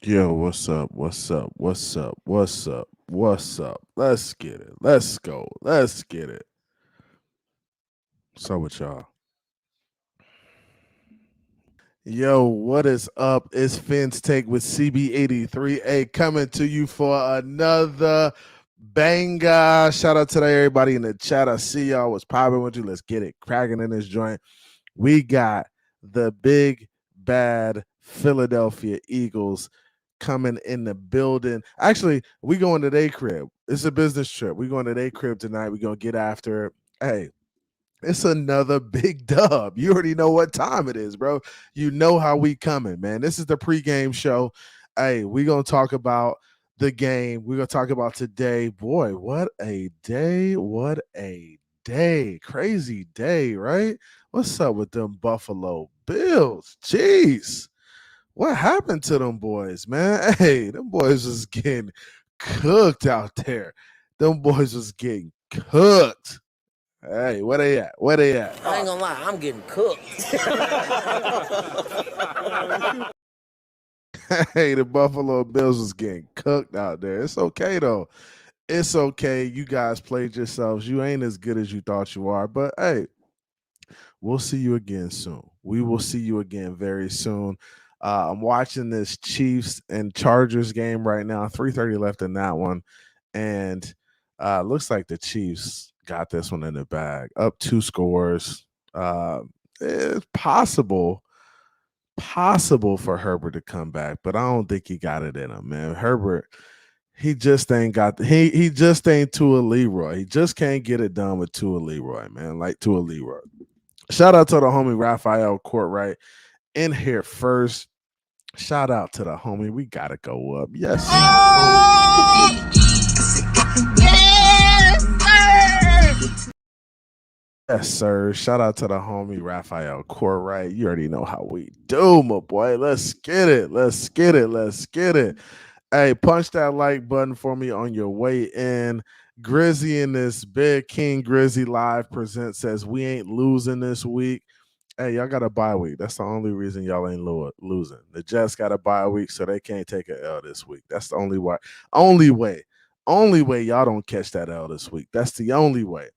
Yo, what's up? What's up? What's up? What's up? What's up? Let's get it. Let's go. Let's get it. So with y'all. Yo, what is up? It's Finn's Take with CB83A coming to you for another banger. Shout out to everybody in the chat. I see y'all was popping with you. Let's get it cracking in this joint. We got the big bad Philadelphia Eagles coming in the building. Actually, we going to their crib. It's a business trip. We going to their crib tonight. We gonna get after it. Hey, it's another big dub. You already know what time it is, bro. You know how we coming, man. This is the pregame show. Hey, we gonna talk about the game. We're gonna talk about today. Boy, what a day! What a day! Crazy day, right? What's up with them Buffalo Bills? Jeez. What happened to them boys, man? Hey, them boys was getting cooked out there. Them boys was getting cooked. Hey, where they at? Where they at? I ain't gonna lie, I'm getting cooked. Hey, the Buffalo Bills was getting cooked out there. It's okay though. It's okay. You guys played yourselves. You ain't as good as you thought you are, but hey, we'll see you again soon. We will see you again very soon. I'm watching this Chiefs and Chargers game right now. 3:30 left in that one, and looks like the Chiefs got this one in the bag. Up 2 scores. It's possible for Herbert to come back, but I don't think he got it in him, man. Herbert, he just ain't got he just ain't Tua Leroy. He just can't get it done with Tua Leroy, man. Like Tua Leroy. Shout out to the homie Raphael Courtright in here first. Shout out to the homie. We gotta go up. Yes. Yes, sir. Shout out to the homie Raphael Courtright. You already know how we do, my boy. Let's get it. Let's get it. Let's get it. Hey, punch that like button for me on your way in. Grizzy in this big King Grizzy Live present says we ain't losing this week. Hey, y'all got a bye week. That's the only reason y'all ain't losing. The Jets got a bye week, so they can't take an L this week. That's the only way. Only way y'all don't catch that L this week. That's the only way.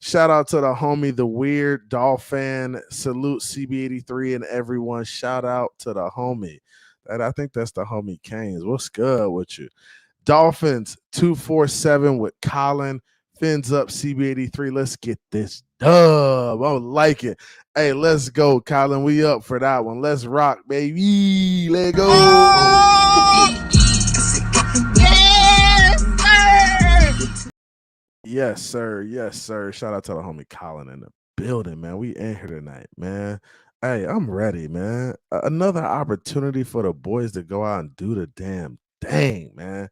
Shout out to the homie, the weird Dolphin. Salute CB83 and everyone. Shout out to the homie. And I think that's the homie Canes. What's good with you? Dolphins 247 with Colin. Fins up CB83. Let's get this dub. I like it. Hey, let's go, Colin. We up for that one. Let's rock, baby. Let go. Yes, sir. Yes, sir. Shout out to the homie Colin in the building, man. We in here tonight, man. Hey, I'm ready, man. Another opportunity for the boys to go out and do the damn thing, man.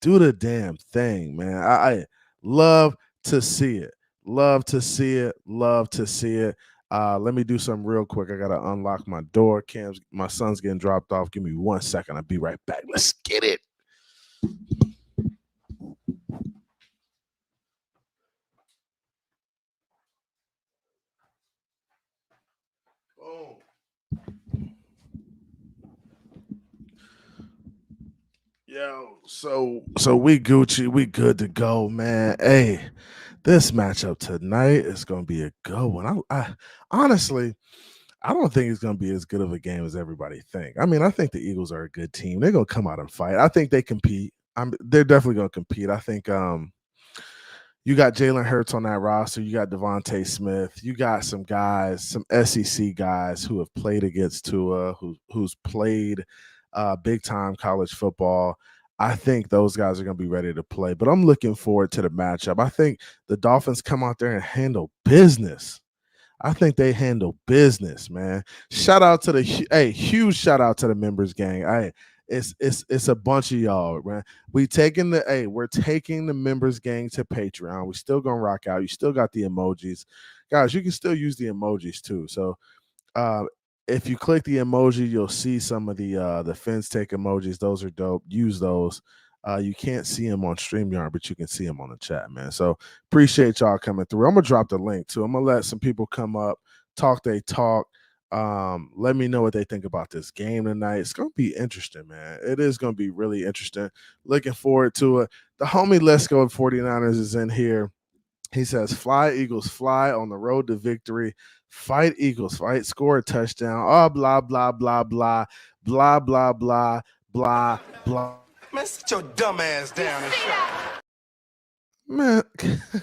Do the damn thing, man. I love to see it. Love to see it. Love to see it. Let me do something real quick. I gotta unlock my door. My son's getting dropped off. Give me 1 second. I'll be right back. Let's get it. Boom. Yo, so we Gucci, we good to go, man. Hey, this matchup tonight is gonna be a good one. I honestly, I don't think it's gonna be as good of a game as everybody think. I mean, I think the Eagles are a good team. They're gonna come out and fight. I think they compete. They're definitely gonna compete. I think you got Jalen Hurts on that roster. You got Devontae Smith. You got some guys, some SEC guys who have played against Tua, who's played big time college football. I think those guys are going to be ready to play. But I'm looking forward to the matchup. I think the Dolphins come out there and handle business. I think they handle business, man. Shout out to huge shout out to the members gang. It's a bunch of y'all, man. We're taking the members gang to Patreon. We still gonna rock out. You still got the emojis, guys. You can still use the emojis too. So if you click the emoji, you'll see some of the Fins Take emojis. Those are dope. Use those. You can't see them on StreamYard, but you can see them on the chat, man. So appreciate y'all coming through. I'm gonna drop the link too. I'm gonna let some people come up, talk they talk. Let me know what they think about this game tonight. It's gonna be interesting, man. It is gonna be really interesting. Looking forward to it. The homie Let's Go 49ers is in here. He says, "Fly Eagles, fly on the road to victory. Fight Eagles, fight. Score a touchdown. Oh, blah blah blah blah blah blah blah blah blah." Man, sit your dumb ass down and shut. Man,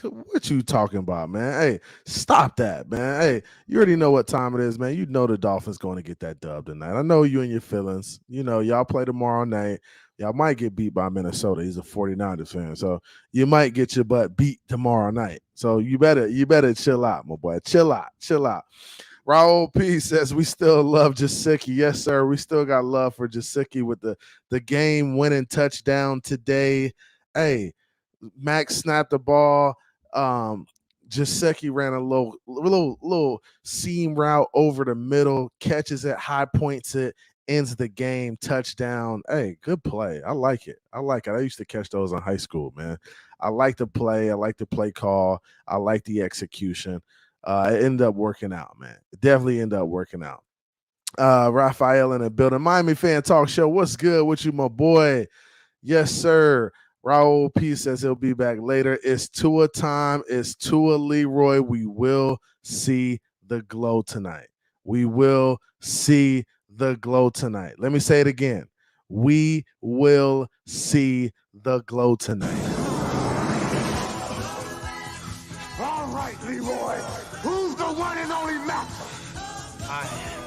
what you talking about, man? Hey, stop that, man. Hey, you already know what time it is, man. You know the Dolphins going to get that dub tonight. I know you and your feelings. You know, y'all play tomorrow night. Y'all might get beat by Minnesota. He's a 49ers fan. So you might get your butt beat tomorrow night. So you better chill out, my boy. Chill out. Chill out. Raul P says we still love Jasicki. Yes, sir. We still got love for Jasicki with the game winning touchdown today. Hey, Max snapped the ball. Jasecki ran a little seam route over the middle, catches it, high points it, ends the game, touchdown. Hey, good play. I like it. I like it. I used to catch those in high school, man. I like the play. I like the play call. I like the execution. It ended up working out, man. It definitely ended up working out. Raphael in the building. Miami Fan Talk Show. What's good with you, my boy? Yes, sir. Raul P says he'll be back later. It's Tua time. It's Tua Leroy. We will see the glow tonight. We will see the glow tonight. Let me say it again. We will see the glow tonight. All right, Leroy. Who's the one and only master? I am.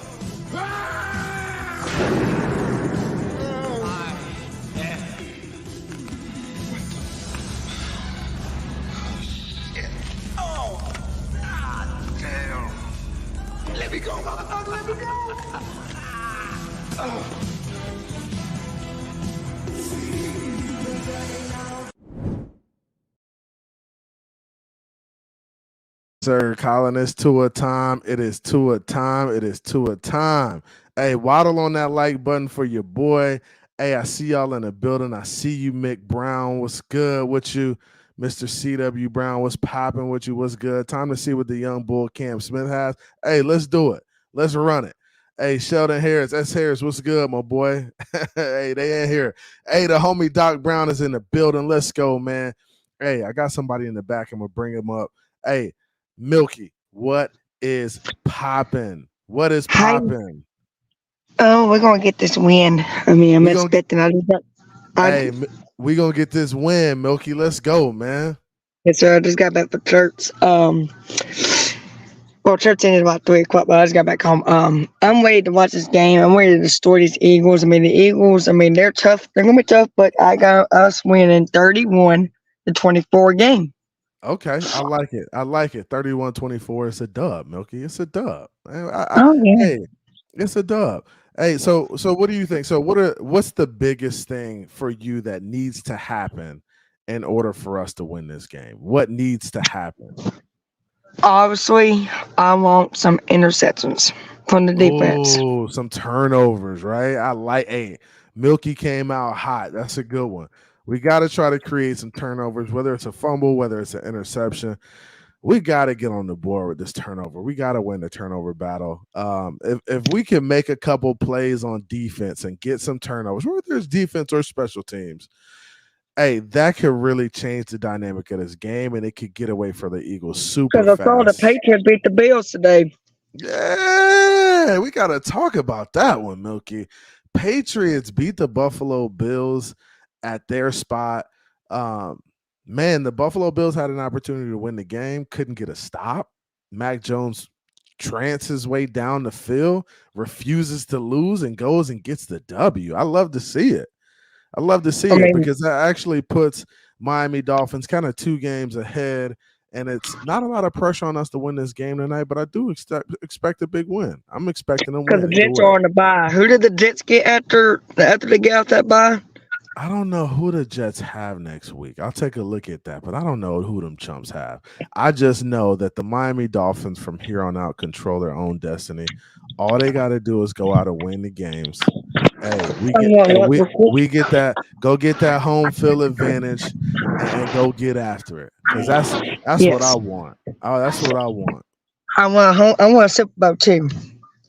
Let me go, motherfucker, let me go. Sir, Colin, it's Tua time. It is Tua time. It is Tua time. Hey, waddle on that like button for your boy. Hey, I see y'all in the building. I see you, Mick Brown. What's good with you? Mr. CW Brown, what's popping with you? What's good? Time to see what the young bull Cam Smith has. Hey, let's do it. Let's run it. Hey, Sheldon Harris, S. Harris, what's good, my boy? Hey, they in here. Hey, the homie Doc Brown is in the building. Let's go, man. Hey, I got somebody in the back. I'm going to bring him up. Hey, Milky, what is popping? What is popping? Oh, we're going to get this win. I mean, I'm expecting. Hey, we going to get this win, Milky. Let's go, man. Yes, sir. I just got back from church. Well, church ended about 3 o'clock, but I just got back home. I'm ready to watch this game. I'm ready to destroy these Eagles. I mean, the Eagles, they're tough. They're going to be tough, but I got us winning 31-24 game. Okay, I like it. I like it. 31-24. It's a dub, Milky. It's a dub. Hey, it's a dub. Hey, so what do you think? So what's the biggest thing for you that needs to happen in order for us to win this game? What needs to happen? Obviously, I want some interceptions from the defense. Oh, some turnovers, right? I like. Hey, Milky came out hot. That's a good one. We got to try to create some turnovers, whether it's a fumble, whether it's an interception. We got to get on the board with this turnover. We got to win the turnover battle. If we can make a couple plays on defense and get some turnovers, whether there's defense or special teams, hey, that could really change the dynamic of this game, and it could get away for the Eagles super fast. Because I saw the Patriots beat the Bills today. Yeah, we got to talk about that one, Milky. Patriots beat the Buffalo Bills at their spot. Man, the Buffalo Bills had an opportunity to win the game, couldn't get a stop. Mac Jones trants his way down the field, refuses to lose, and goes and gets the W. I love to see it. I love to see it because that actually puts Miami Dolphins kind of 2 games ahead, and it's not a lot of pressure on us to win this game tonight, but I do expect a big win. I'm expecting them to win. Because the Jets are on the bye. Who did the Jets get after they get out that bye? I don't know who the Jets have next week. I'll take a look at that, but I don't know who them chumps have. I just know that the Miami Dolphins from here on out control their own destiny. All they got to do is go out and win the games. Hey, we get that. Go get that home field advantage and go get after it, because that's what I want. Oh, that's what I want. I want a Super Bowl too.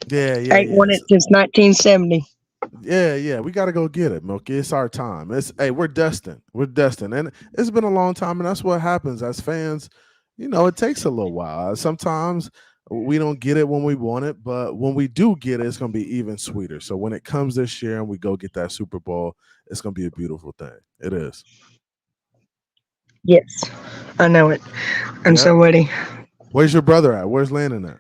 Yeah, yeah, Ain't won yeah. it since 1970. Yeah, yeah, we got to go get it, Milky. It's our time. It's hey, we're destined. We're destined, and it's been a long time, and that's what happens as fans. It takes a little while. Sometimes we don't get it when we want it, but when we do get it, it's gonna be even sweeter. So when it comes this year and we go get that Super Bowl, it's gonna be a beautiful thing. It is. Yes, I know it. I'm Yeah. so ready. Where's your brother at? Where's Landon at?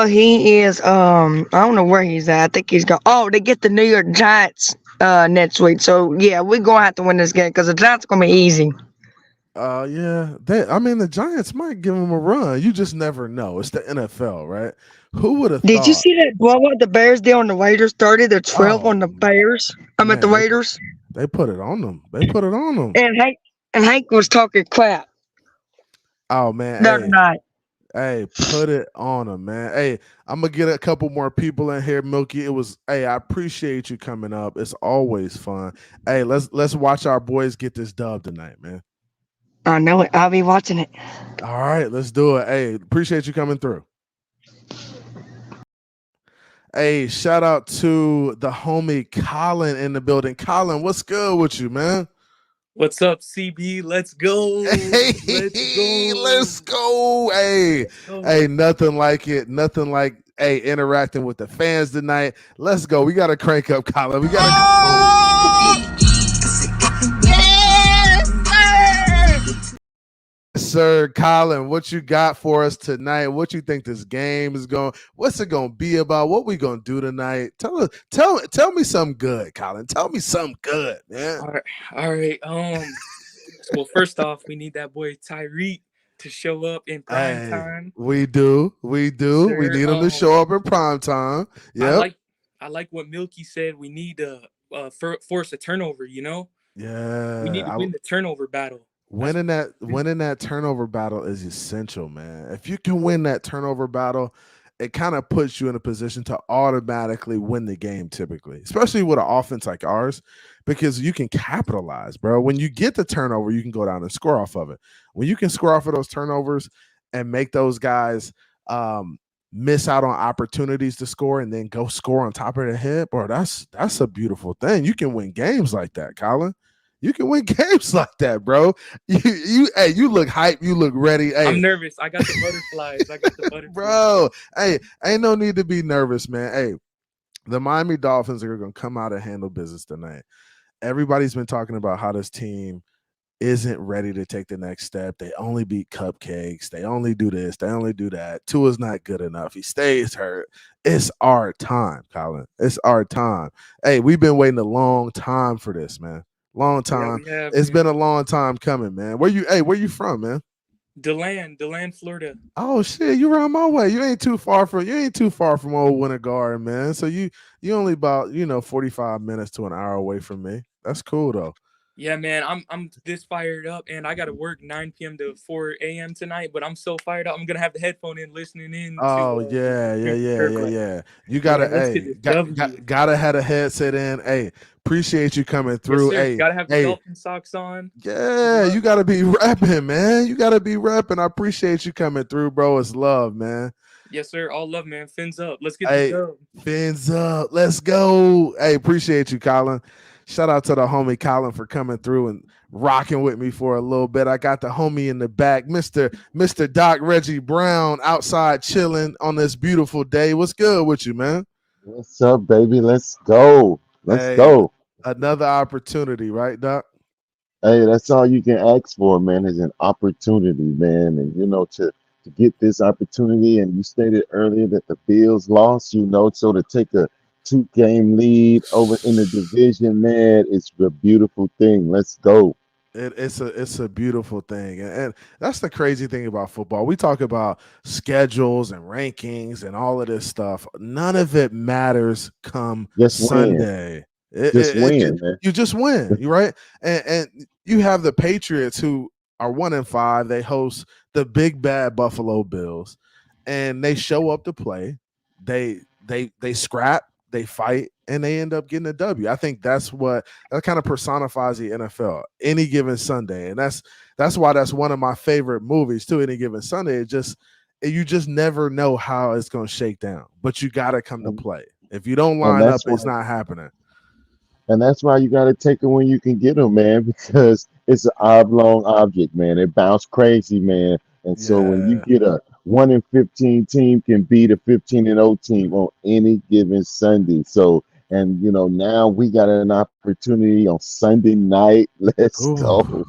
He is. I don't know where he's at. I think he's going. Oh, they get the New York Giants next week. So yeah, we're gonna have to win this game because the Giants are gonna be easy. Yeah. I mean, the Giants might give them a run. You just never know. It's the NFL, right? Who would have Did you thought? see that blowout the Bears did on the Raiders? 30-12 Oh on the Bears. I'm at the man, Raiders. they put it on them. They put it on them. And Hank was talking crap Oh man, the other hey, night. hey, put it on them, man. Hey, I'm gonna get a couple more people in here, Milky. Hey, I appreciate you coming up. It's always fun. Hey, let's watch our boys get this dub tonight, man. I know it. I'll be watching it. All right, let's do it. Hey, appreciate you coming through. Hey, shout out to the homie Colin in the building. Colin, what's good with you, man? What's up, CB? Let's go. Let's Hey, go. let's go. Hey, Let's go. hey, nothing like it. Nothing like interacting with the fans tonight. Let's go. We gotta crank up, Colin. We gotta Sir Colin, what you got for us tonight? What you think this game is going? What's it gonna be about? What we gonna do tonight? Tell me something good, Colin. Tell me something good, man. All right. Well, first off, we need that boy Tyreek to show up in prime Hey, time. we do. Yes, We sir. need him to show up in prime time. I Yep. like what Milky said. We need to force a turnover. We need to Yeah. win the turnover battle. Winning that turnover battle is essential, man. If you can win that turnover battle, it kind of puts you in a position to automatically win the game typically, especially with an offense like ours, because you can capitalize, bro. When you get the turnover, you can go down and score off of it. When you can score off of those turnovers and make those guys miss out on opportunities to score and then go score on top of their head, bro, that's a beautiful thing. You can win games like that, Colin. You can win games like that, bro. You look hype. You look ready. Hey, I'm nervous. I got the butterflies. bro. Hey, ain't no need to be nervous, man. Hey, the Miami Dolphins are going to come out and handle business tonight. Everybody's been talking about how this team isn't ready to take the next step. They only beat cupcakes. They only do this. They only do that. Tua's not good enough. He stays hurt. It's our time, Colin. It's our time. Hey, we've been waiting a long time for this, man. Long time. Yeah, we have, It's been a long time coming, man. Where you from, man? DeLand, Florida. Oh shit, you around my way. You ain't too far from old Winter Garden, man. So you only about 45 minutes to an hour away from me. That's cool though. Yeah, man, I'm this fired up, and I got to work 9 p.m. to 4 a.m. tonight. But I'm so fired up. I'm gonna have the headphone in, listening in. Oh to, yeah. You gotta let's get this W. gotta have a headset in. Hey, appreciate you coming through. Yes, sir. Hey, Gotta have the Dolphin socks on. yeah, you gotta be repping, man. You gotta be repping. I appreciate you coming through, bro. It's love, man. Yes, sir. All love, man. Fins up. Let's get Hey, this dub. fins up. Let's go. Hey, appreciate you, Colin. Shout out to the homie Colin for coming through and rocking with me for a little bit. I got the homie in the back, Mr. Doc Reggie Brown, outside chilling on this beautiful day. What's good with you, man? What's up, baby? Let's go. Let's Hey, go. another opportunity, right, Doc? Hey, that's all you can ask for, man, is an opportunity, man. And to get this opportunity, and you stated earlier that the Bills lost, so to take a two-game lead over in the division, man, it's a beautiful thing. Let's go. It's a beautiful thing, and that's the crazy thing about football. We talk about schedules and rankings and all of this stuff. None of it matters come Just win. Sunday. Just win, man. You just win, you right? And you have the Patriots who are 1-5. They host the big bad Buffalo Bills, and they show up to play. They scrap, they fight, and they end up getting a W. I think that kind of personifies the NFL. Any given Sunday, and that's why that's one of my favorite movies too. Any given Sunday, you just never know how it's going to shake down. But you got to come to and, play. If you don't and line up, that's why it's not happening. you got to take them when you can get them, man, because it's an oblong object, man. It bounce crazy, man. And so when you Yeah. get a 1-15 team can beat a 15-0 team on any given Sunday. So, and now we got an opportunity on Sunday night. Let's Ooh. go.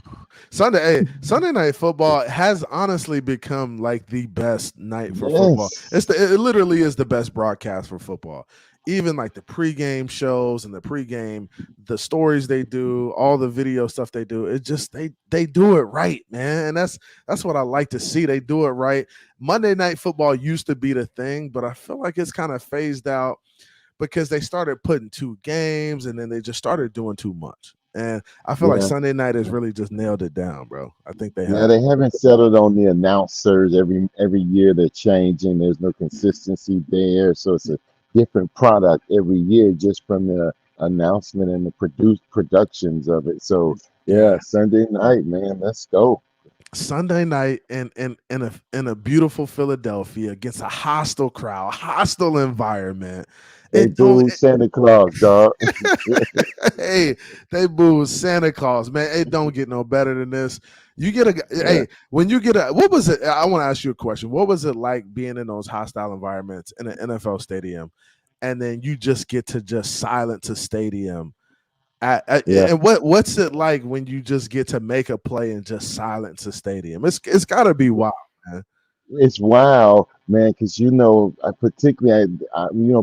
Sunday night football has honestly become like the best night for football. Yes. It literally is the best broadcast for football. Even like the pregame shows and the stories they do, all the video stuff they do. It just they do it right, man. And that's what I like to see. They do it right. Monday night football used to be the thing, but I feel like it's kind of phased out because they started putting two games and then they just started doing too much. And I feel like Yeah. Sunday night has really just nailed it down, bro. I think they Yeah, have. they haven't settled on the announcers. Every year they're changing. There's no consistency there, so it's a different product every year just from the announcement and the productions of it. So yeah, Yeah. Sunday night, man, let's go. Sunday night in a beautiful Philadelphia against a hostile crowd, hostile environment. They It don't boo Santa Claus, dog. hey, they boo Santa Claus, man. It don't get no better than this. You get Yeah, hey, when you get what was it? I want to ask you a question. What was it like being in those hostile environments in an NFL stadium, and then you just get to just silence a stadium? yeah. And what's it like when you just get to make a play and just silence a stadium? It's got to be wild, man. It's wild, man, because I particularly,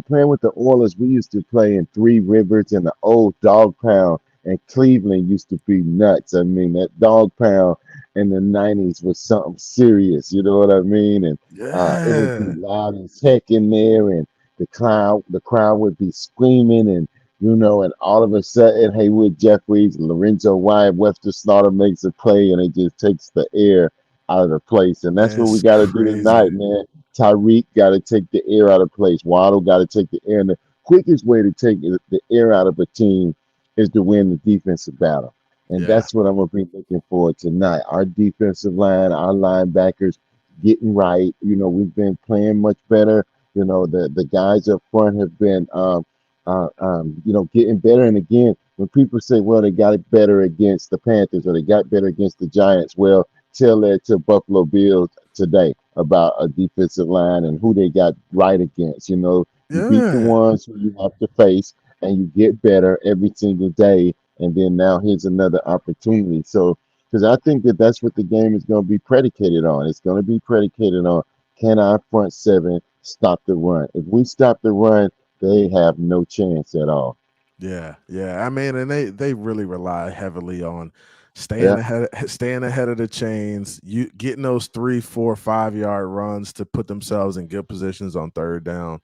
playing with the Oilers, we used to play in Three Rivers and the old Dog Pound, and Cleveland used to be nuts. I mean, that Dog Pound in the '90s was something serious. You know what I mean? And it would be Yeah, loud as heck in there, and the crowd would be screaming, and all of a sudden, Haywood Jeffries, Lorenzo Wyatt, Webster Slaughter makes a play, and it just takes the air out of the place. And that's what we it's got to do crazy. tonight, man. Tyreek got to take the air out of place. Waddle got to take the air. And the quickest way to take the air out of a team is to win the defensive battle. And Yeah, that's what I'm going to be looking for tonight. Our defensive line, our linebackers getting right. We've been playing much better. The guys up front have been, getting better. And again, when people say, well, they got it better against the Panthers or they got better against the Giants, well, tell that to Buffalo Bills today about a defensive line and who they got right against. You beat the yeah, ones who you have to face and you get better every single day. And then now here's another opportunity. So, because I think that's what the game is going to be predicated on. It's going to be predicated on, can our front seven stop the run? If we stop the run, they have no chance at all. yeah. I mean, and they really rely heavily on Yeah, staying ahead of the chains. You getting those 3, 4, 5 yard runs to put themselves in good positions on third down.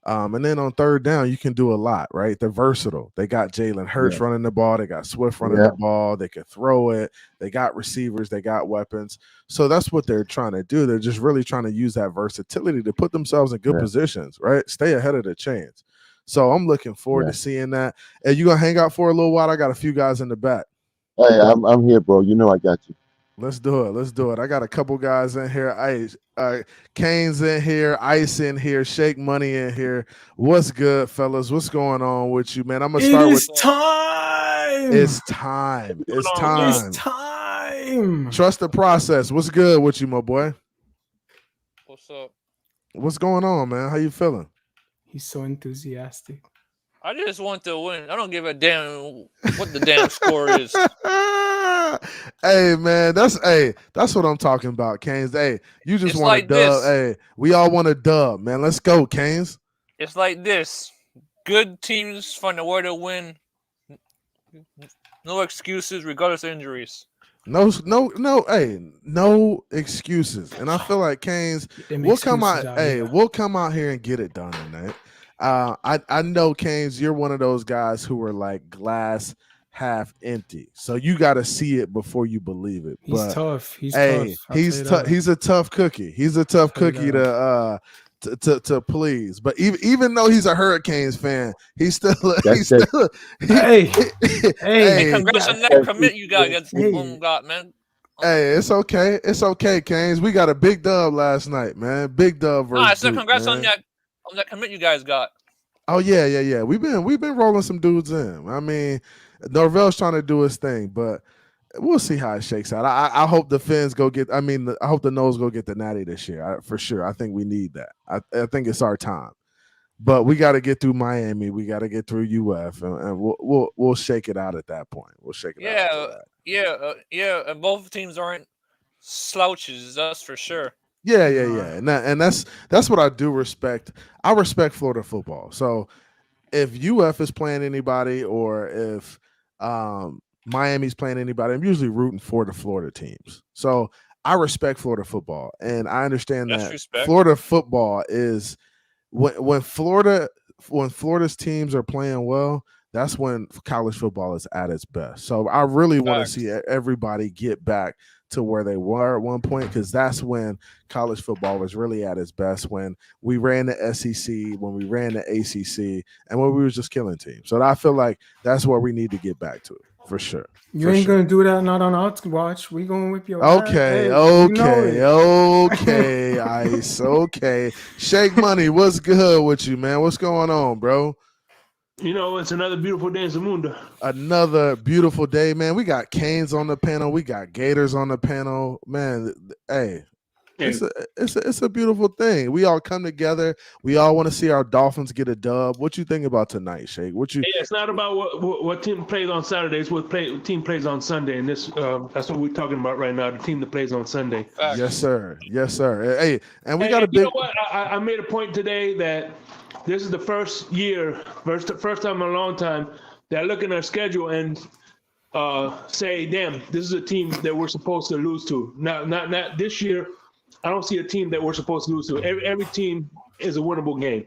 And then on third down, you can do a lot, right? They're versatile. They got Jalen Hurts yeah, running the ball. They got Swift running yeah, the ball. They can throw it. They got receivers. They got weapons. So that's what they're trying to do. They're just really trying to use that versatility to put themselves in good yeah, positions, right? Stay ahead of the chains. So I'm looking forward yeah. to seeing that. And you gonna hang out for a little while? I got a few guys in the back. Hey, I'm here, bro. You know I got you. Let's do it. Let's do it. I got a couple guys in here. Kane's in here, Ice in here, Shake Money in here. What's good, fellas? What's going on with you, man? I'm gonna It start with is time. it's time. It's It is time. time. Trust the process. What's good with you, my boy? What's up? What's going on, man? How you feeling? He's so enthusiastic. I just want to win. I don't give a damn what the damn score is. Hey man, that's what I'm talking about, Canes. Hey, you just It's want a like dub. this. Hey, we all want a dub, man. Let's go, Canes. It's like this. Good teams find a way to win. No excuses, regardless of injuries. No. Hey, no excuses. And I feel like Canes, Them we'll come excuses out. out Hey, here. we'll come out here and get it done tonight. I know Canes, you're one of those guys who are like glass half empty. So you got to see it before you believe it. He's But tough. He's hey, tough. I'll tell you that. he's a tough cookie. He's a tough Tell you cookie that. to please. But even though he's a Hurricanes fan, he's still That's he's that. still Hey, Hey, hey congrats yeah. on that commit you got against Hey. got, man. Hey, it's okay. It's okay, Canes. We got a big dub last night, man. Big dub No, I versus said Duke, congrats man. on that commit you guys got. Oh yeah. We've been rolling some dudes in. I mean, Norvell's trying to do his thing, but we'll see how it shakes out. I hope the Finns go get. I mean, I hope the Noles go get the Natty this year for sure. I think we need that. I think it's our time. But we got to get through Miami. We got to get through UF, and we'll shake it out at that point. We'll shake it out after that. Yeah. And both teams aren't slouches, that's for sure. Yeah, and that's what I do respect. I respect Florida football. So if UF is playing anybody or if Miami's playing anybody, I'm usually rooting for the Florida teams. So I respect Florida football, and I understand That's that respect. Florida football is when Florida's teams are playing well. That's when college football is at its best. So I really want to Facts. see everybody get back to where they were at one point, because that's when college football was really at its best, when we ran the SEC, when we ran the ACC, and when we were just killing teams. So I feel like that's where we need to get back to, for sure. You ain't gonna do that not on our watch. We gonna whip your ass. Okay, Hey, you know it. okay, Ice, okay. Shake Money, what's good with you, man? What's going on, bro? You know, it's another beautiful day in Zamunda. Another beautiful day, man. We got Canes on the panel. We got Gators on the panel, man. Hey, it's a beautiful thing. We all come together. We all want to see our Dolphins get a dub. What you think about tonight, Shake? Hey, it's not about what team plays on Saturday. It's what team plays on Sunday, and this that's what we're talking about right now. The team that plays on Sunday. Facts. Yes, sir. Hey, and we got a big. You know what? I made a point today that this is the first time in a long time that I look at our schedule and say, "Damn, this is a team that we're supposed to lose to." Not this year. I don't see a team that we're supposed to lose to. Every team is a winnable game.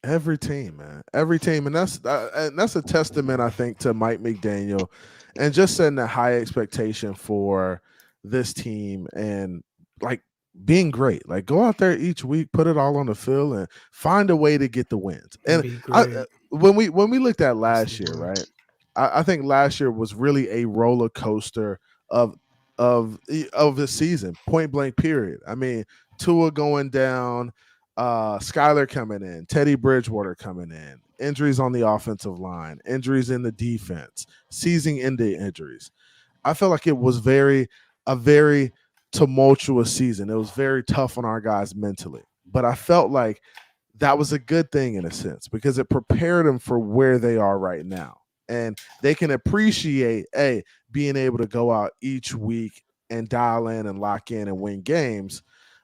Every team, man. Every team, and that's a testament, I think, to Mike McDaniel, and just setting a high expectation for this team, and like being great. Like go out there each week, put it all on the field, and find a way to get the wins. And when we looked at last year, right? I think last year was really a roller coaster of the season, point blank period. I mean, Tua going down, Skyler coming in, Teddy Bridgewater coming in, injuries on the offensive line, injuries in the defense, season-ending injuries. I felt like it was a very tumultuous season. It was very tough on our guys mentally, but I felt like that was a good thing in a sense, because it prepared them for where they are right now. And they can appreciate being able to go out each week and dial in and lock in and win games,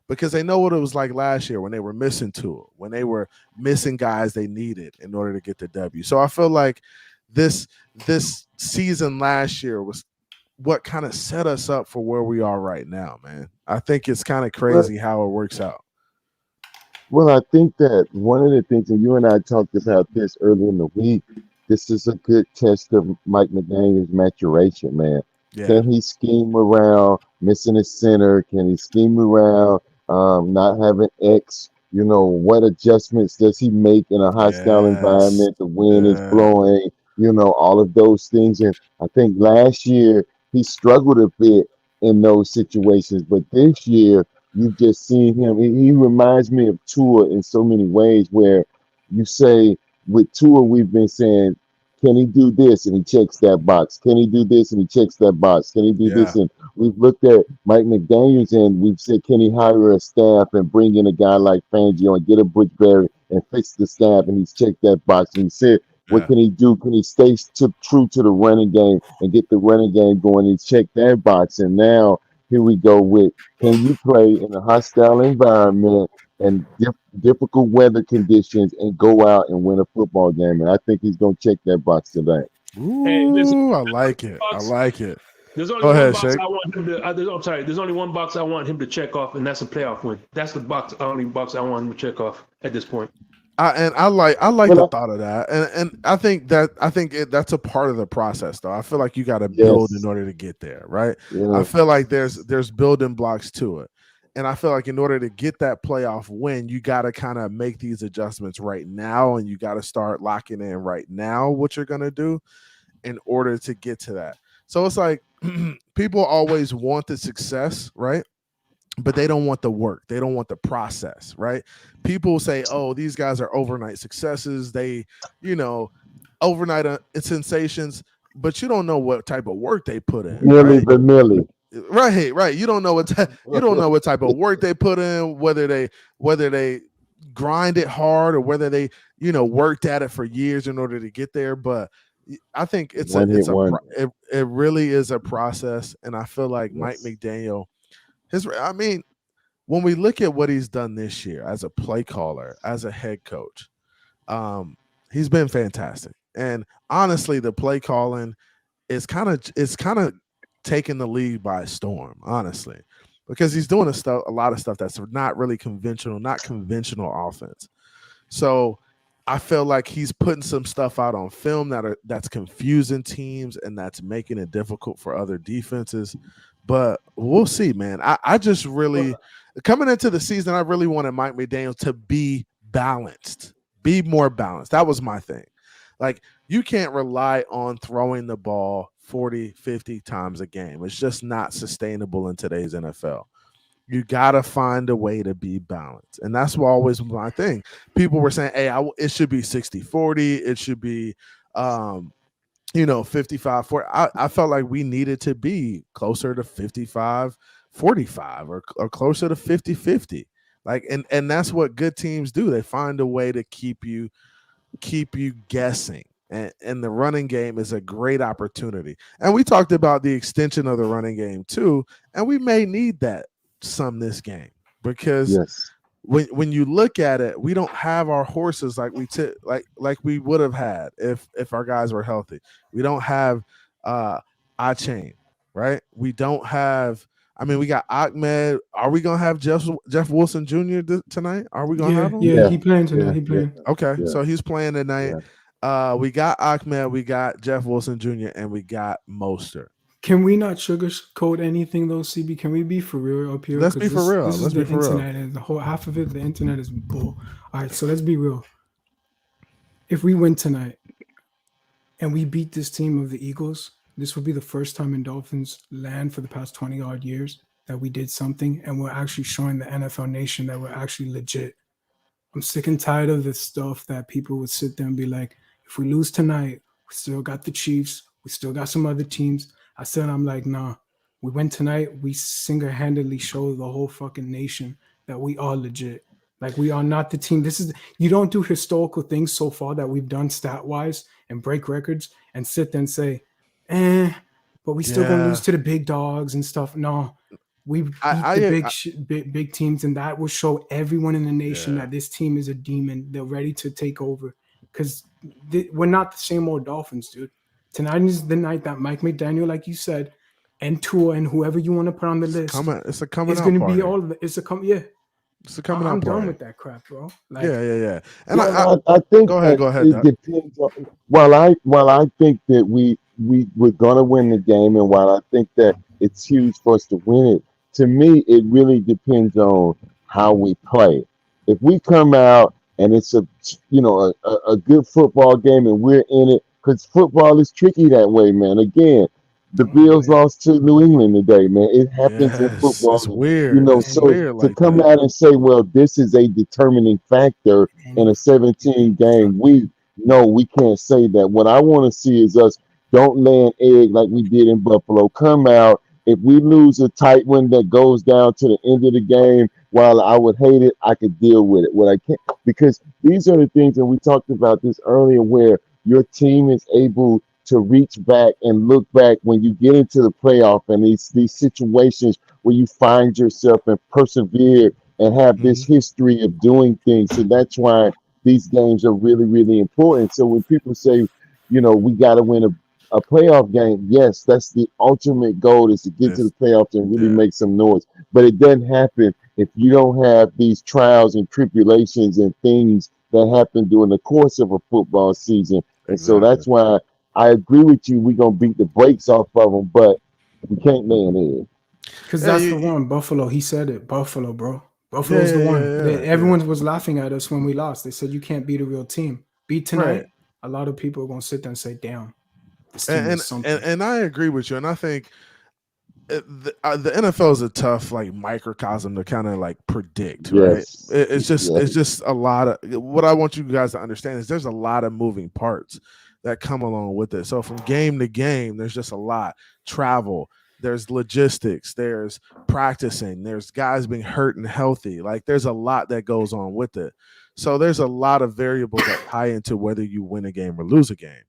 because they know what it was like last year when they were missing Tua, when they were missing guys they needed in order to get the W. So I feel like this season last year was what kind of set us up for where we are right now, man. I think it's kind of crazy how it works out. Well, I think that one of the things, and you and I talked about this earlier in the week, this is a good test of Mike McDaniel's maturation, man. Yeah. Can he scheme around missing a center? Can he scheme around not having X? You know, what adjustments does he make in a hostile environment? The wind is blowing, you know, all of those things. And I think last year he struggled a bit in those situations, but this year you've just seen him. He reminds me of Tua in so many ways, where you say, with Tua, we've been saying, can he do this? And he checks that box. Can he do this? And he checks that box. Can he do this? And we've looked at Mike McDaniels and we've said, can he hire a staff and bring in a guy like Fangio and get a Butchberry and fix the staff? And he's checked that box. And he said, what can he do? Can he stay true to the running game and get the running game going? He's checked that box. And now here we go with, can you play in a hostile environment and difficult weather conditions and go out and win a football game? And I think he's going to check that box today. Ooh, I like it. There's only one box I want him to. I'm sorry. There's only one box I want him to check off, and that's a playoff win. That's the only box I want him to check off at this point. I like the thought of that, and I think that's a part of the process, though. I feel like you got to build in order to get there, right? I feel like there's building blocks to it, and I feel like in order to get that playoff win, you got to kind of make these adjustments right now, and you got to start locking in right now what you're gonna do in order to get to that. So it's like people always want the success, right? But they don't want the work. They don't want the process, right? People say, "Oh, these guys are overnight successes. They, you know, overnight sensations." But you don't know what type of work they put in, Millie right? vanilli. Right. You don't know you don't know what type of work they put in, whether they grind it hard or whether they worked at it for years in order to get there. But I think One hit wonder. it really is a process, and I feel like Mike Yes. McDaniel, I mean, when we look at what he's done this year as a play caller, as a head coach, he's been fantastic. And honestly, the play calling is kind of taking the league by storm, honestly, because he's doing a lot of stuff that's not really conventional, not conventional offense. So I feel like he's putting some stuff out on film that's confusing teams and that's making it difficult for other defenses. But we'll see, man. I just really coming into the season, I really wanted Mike McDaniel to be balanced, be more balanced. That was my thing. Like, you can't rely on throwing the ball 40, 50 times a game. It's just not sustainable in today's NFL. You got to find a way to be balanced. And that's what always my thing. People were saying, hey, it should be 60-40. It should be, 55-40. I felt like we needed to be closer to 55-45 or closer to 50-50. Like, and that's what good teams do. They find a way to keep you guessing. And the running game is a great opportunity. And we talked about the extension of the running game too. And we may need that some this game because Yes. when you look at it, we don't have our horses like we would have had if our guys were healthy. We don't have Chain, right? We don't have. I mean, we got Ahmed. Are we gonna have Jeff Wilson Jr. Tonight? Are we gonna have him? Yeah, Yeah. he playing tonight. Yeah. He playing. Okay, Yeah. so he's playing tonight. We got Ahmed, we got Jeff Wilson Jr., and we got Mostert. Can we not sugarcoat anything though, CB? Can we be for real up here? Let's be for real. This Let's is be the for real. internet, and the whole half of it, the internet is bull. All right, so let's be real. If we win tonight and we beat this team of the Eagles, this will be the first time in Dolphins land for the past 20 odd years that we did something, and we're actually showing the NFL nation that we're actually legit. I'm sick and tired of this stuff that people would sit there and be like, if we lose tonight, we still got the Chiefs, we still got some other teams. I'm like, nah, we win tonight, we single-handedly show the whole fucking nation that we are legit. Like, we are not the team. You don't do historical things so far that we've done stat-wise and break records and sit there and say, but we still gonna lose to the big dogs and stuff. No, we beat the big teams, and that will show everyone in the nation that this team is a demon. They're ready to take over because we're not the same old Dolphins, dude. Tonight is the night that Mike McDaniel, like you said, and Tua and whoever you want to put on the list. It's a coming out going to party. be all of it. It's a coming out party. I'm done with that crap, bro. Like, yeah. And I think go ahead. It depends on, while I think that we're gonna win the game, and while I think that it's huge for us to win it, to me it really depends on how we play. If we come out and it's a good football game and we're in it, because football is tricky that way, man. Again, the Bills lost to New England today, man. It happens in football. It's weird. So to come out and say, well, this is a determining factor in a 17-game week, no, we can't say that. What I want to see is us don't lay an egg like we did in Buffalo. Come out. If we lose a tight one that goes down to the end of the game, while I would hate it, I could deal with it. What I can't, because these are the things, and we talked about this earlier, where your team is able to reach back and look back when you get into the playoff and these situations where you find yourself and persevere and have this history of doing things. So that's why these games are really, really important. So when people say, we got to win a playoff game, yes, that's the ultimate goal, is to get to the playoffs and really make some noise. But it doesn't happen if you don't have these trials and tribulations and things that happen during the course of a football season. And so that's why I agree with you. We're going to beat the brakes off of them, but we can't lay an egg. Because that's the one. Buffalo, he said it. Buffalo, bro. Buffalo's the one. Everyone was laughing at us when we lost. They said, you can't beat a real team. Beat tonight. A lot of people are going to sit there and say, damn, This team is something. And I agree with you, and I think the NFL is a tough like microcosm to kind of like predict, right? Yes. It's Yes. just a lot of what I want you guys to understand is there's a lot of moving parts that come along with it. So from game to game, there's just a lot. Travel, there's logistics, there's practicing, there's guys being hurt and healthy. Like there's a lot that goes on with it. So there's a lot of variables that tie into whether you win a game or lose a game.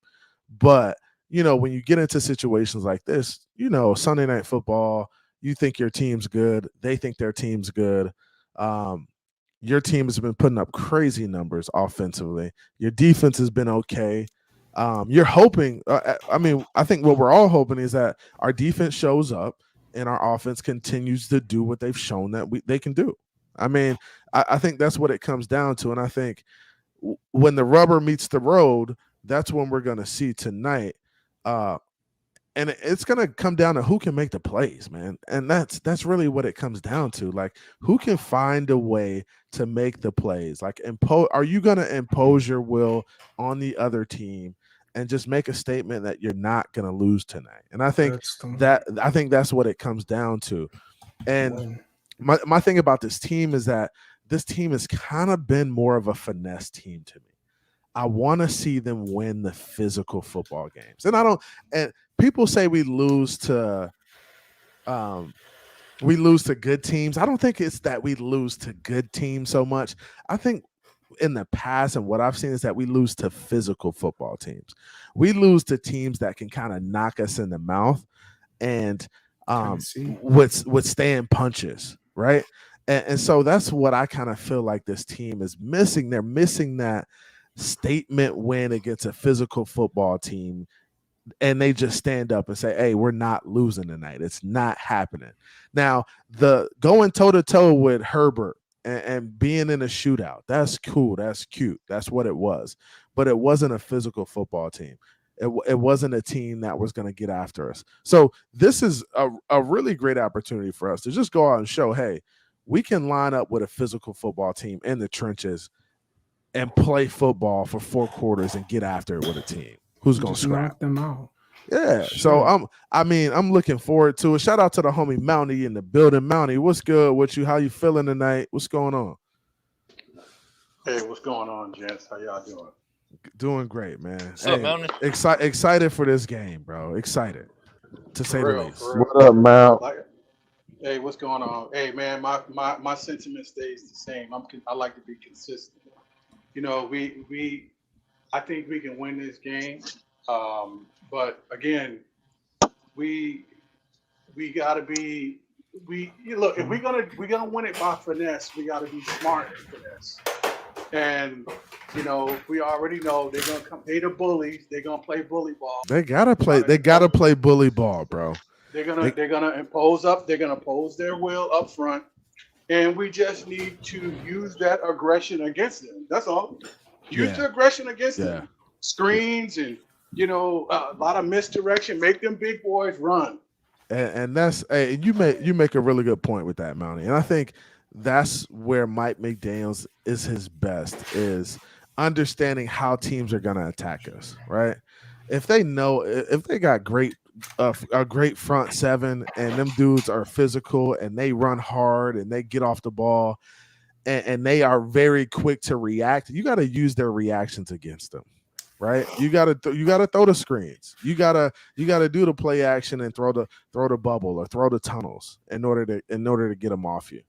But when you get into situations like this, Sunday Night Football, you think your team's good, they think their team's good. Your team has been putting up crazy numbers offensively. Your defense has been okay. You're hoping. I think what we're all hoping is that our defense shows up and our offense continues to do what they've shown that they can do. I mean, I think that's what it comes down to, and I think when the rubber meets the road, that's when we're going to see tonight. And it's going to come down to who can make the plays, man. And that's really what it comes down to. Like, who can find a way to make the plays? Like, are you going to impose your will on the other team and just make a statement that you're not going to lose tonight? And I think that's what it comes down to. And my thing about this team is that this team has kind of been more of a finesse team to me. I want to see them win the physical football games. And people say we lose to good teams. I don't think it's that we lose to good teams so much. I think in the past and what I've seen is that we lose to physical football teams. We lose to teams that can kind of knock us in the mouth and withstand punches, right? And so that's what I kind of feel like this team is missing. They're missing that statement win against a physical football team, and they just stand up and say, hey, we're not losing tonight. It's not happening. Now, the going toe-to-toe with Herbert and being in a shootout, that's cool. That's cute. That's what it was. But it wasn't a physical football team. It wasn't a team that was going to get after us. So this is a really great opportunity for us to just go out and show, hey, we can line up with a physical football team in the trenches and play football for 4 quarters and get after it with a team who's going to scrap knock them out. Yeah. Sure. So I'm looking forward to it. Shout out to the homie Mountie in the building. Mountie, what's good with you? How you feeling tonight? What's going on? Hey, what's going on, gents? How y'all doing? Doing great, man. What's up, Mountie? Excited for this game, bro. Excited, to say the least. What up, Mount? Hey, what's going on? Hey, man, my sentiment stays the same. I like to be consistent. I think we can win this game. But again, we gotta be look, if we're gonna win it by finesse, we gotta be smart in finesse. And we already know they're gonna come. They the bullies. They're gonna play bully ball. They gotta play bully ball, bro. They're gonna impose up. They're gonna pose their will up front, and we just need to use that aggression against them. That's all. Use the aggression against them. Screens and a lot of misdirection. Make them big boys run. And that's you make a really good point with that, Mountie. And I think that's where Mike McDaniels is his best, is understanding how teams are going to attack us, right? If they got a great front seven and them dudes are physical and they run hard and they get off the ball and they are very quick to react, you got to use their reactions against them. Right, you gotta throw the screens. You gotta do the play action and throw the bubble or throw the tunnels in order to get them off you.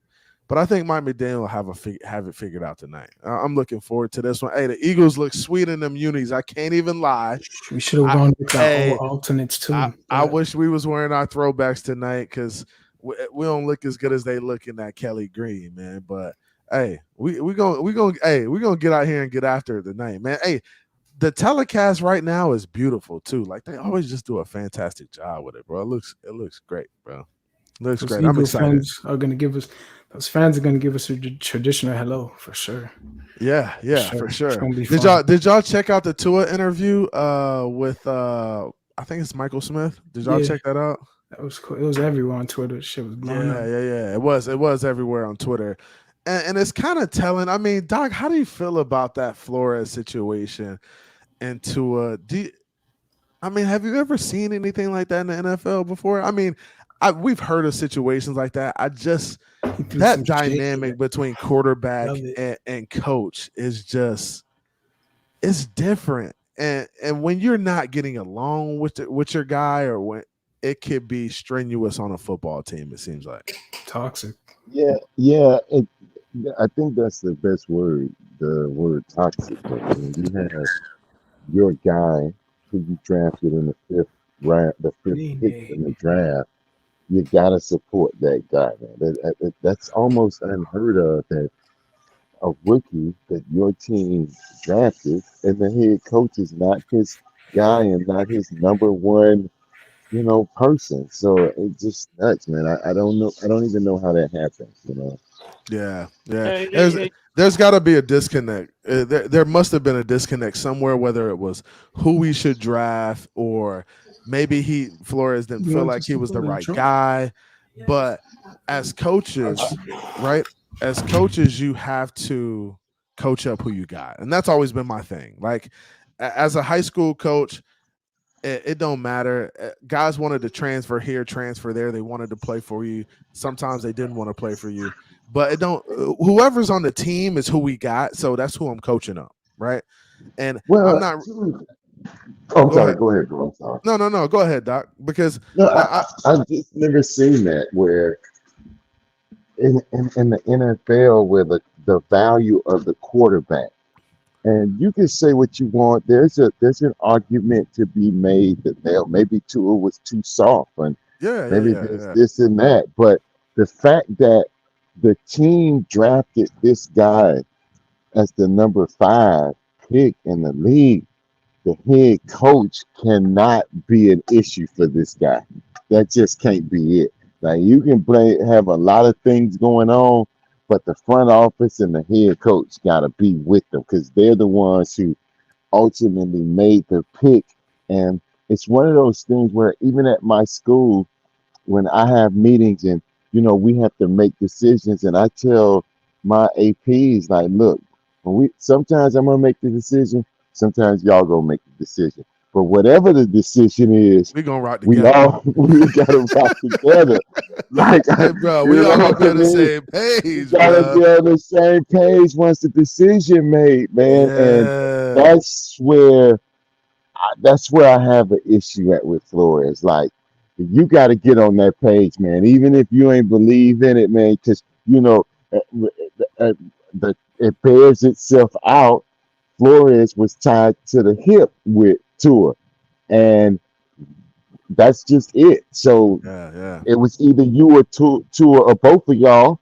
But I think Mike McDaniel will have it figured out tonight. I'm looking forward to this one. Hey, the Eagles look sweet in them unis. I can't even lie. We should have gone with our alternates too. I wish we was wearing our throwbacks tonight because we don't look as good as they look in that Kelly Green, man. But hey, we gonna get out here and get after it tonight, man. Hey. The telecast right now is beautiful too. Like they always just do a fantastic job with it, bro. It looks great, bro. Looks great. I'm excited. Those fans are gonna give us a traditional hello for sure. Yeah, for sure. Did y'all check out the Tua interview with I think it's Michael Smith? Did y'all check that out? That was cool. It was everywhere on Twitter. Shit was blowing up. Yeah. It was everywhere on Twitter. And it's kind of telling. I mean, Doc, how do you feel about that Flores situation? And Tua, I mean, have you ever seen anything like that in the NFL before? I mean, we've heard of situations like that. I just He threw some that shade. dynamic between quarterback Love it. and coach is just it's different. And when you're not getting along with your guy, or when it could be strenuous on a football team, it seems like. Toxic. Yeah, yeah. I think that's the best word, the word toxic, man. When you have your guy who you drafted in the fifth round, the fifth pick Nene. in the draft, you gotta support that guy, man. That's almost unheard of, that a rookie that your team drafted and the head coach is not his guy and not his number one, person. So it just nuts, man. I don't know. I don't even know how that happens. Yeah, yeah. Hey, hey, There's hey, there's got to be a disconnect. There must have been a disconnect somewhere, whether it was who we should draft, or maybe Flores didn't You feel want to like he was the simple right intro? guy. But as coaches, right? As coaches, you have to coach up who you got, and that's always been my thing. Like as a high school coach, it don't matter. Guys wanted to transfer here, transfer there. They wanted to play for you. Sometimes they didn't want to play for you. But it don't. Whoever's on the team is who we got. So that's who I'm coaching up, right? And I'm Well, not. oh, I'm Go sorry. ahead. Go ahead, bro. I'm sorry. No, no, no. Go ahead, Doc. Because No, I I've just never seen that where in the NFL where the value of the quarterback. And you can say what you want. There's an argument to be made that maybe Tua was too soft, and yeah, yeah, maybe yeah, there's yeah. this and that. But the fact that the team drafted this guy as the number 5 pick in the league, the head coach cannot be an issue for this guy. That just can't be it. Like you can have a lot of things going on, but the front office and the head coach got to be with them because they're the ones who ultimately made the pick. And it's one of those things where even at my school, when I have meetings and we have to make decisions, and I tell my APs like, look, sometimes I'm gonna make the decision, sometimes y'all gonna make the decision. But whatever the decision is, We gonna rock we together. all we gotta rock together. Like Hey, bro, we you know all gonna what be I on the mean? same We page, gotta bro. be on the same page once the decision made, man. And Yeah. that's where I have an issue at with Flores. Like, you got to get on that page, man. Even if you ain't believe in it, man, because uh, uh, it bears itself out. Flores was tied to the hip with Tua, and that's just it. So Yeah, yeah. it was either you or Tua or both of y'all,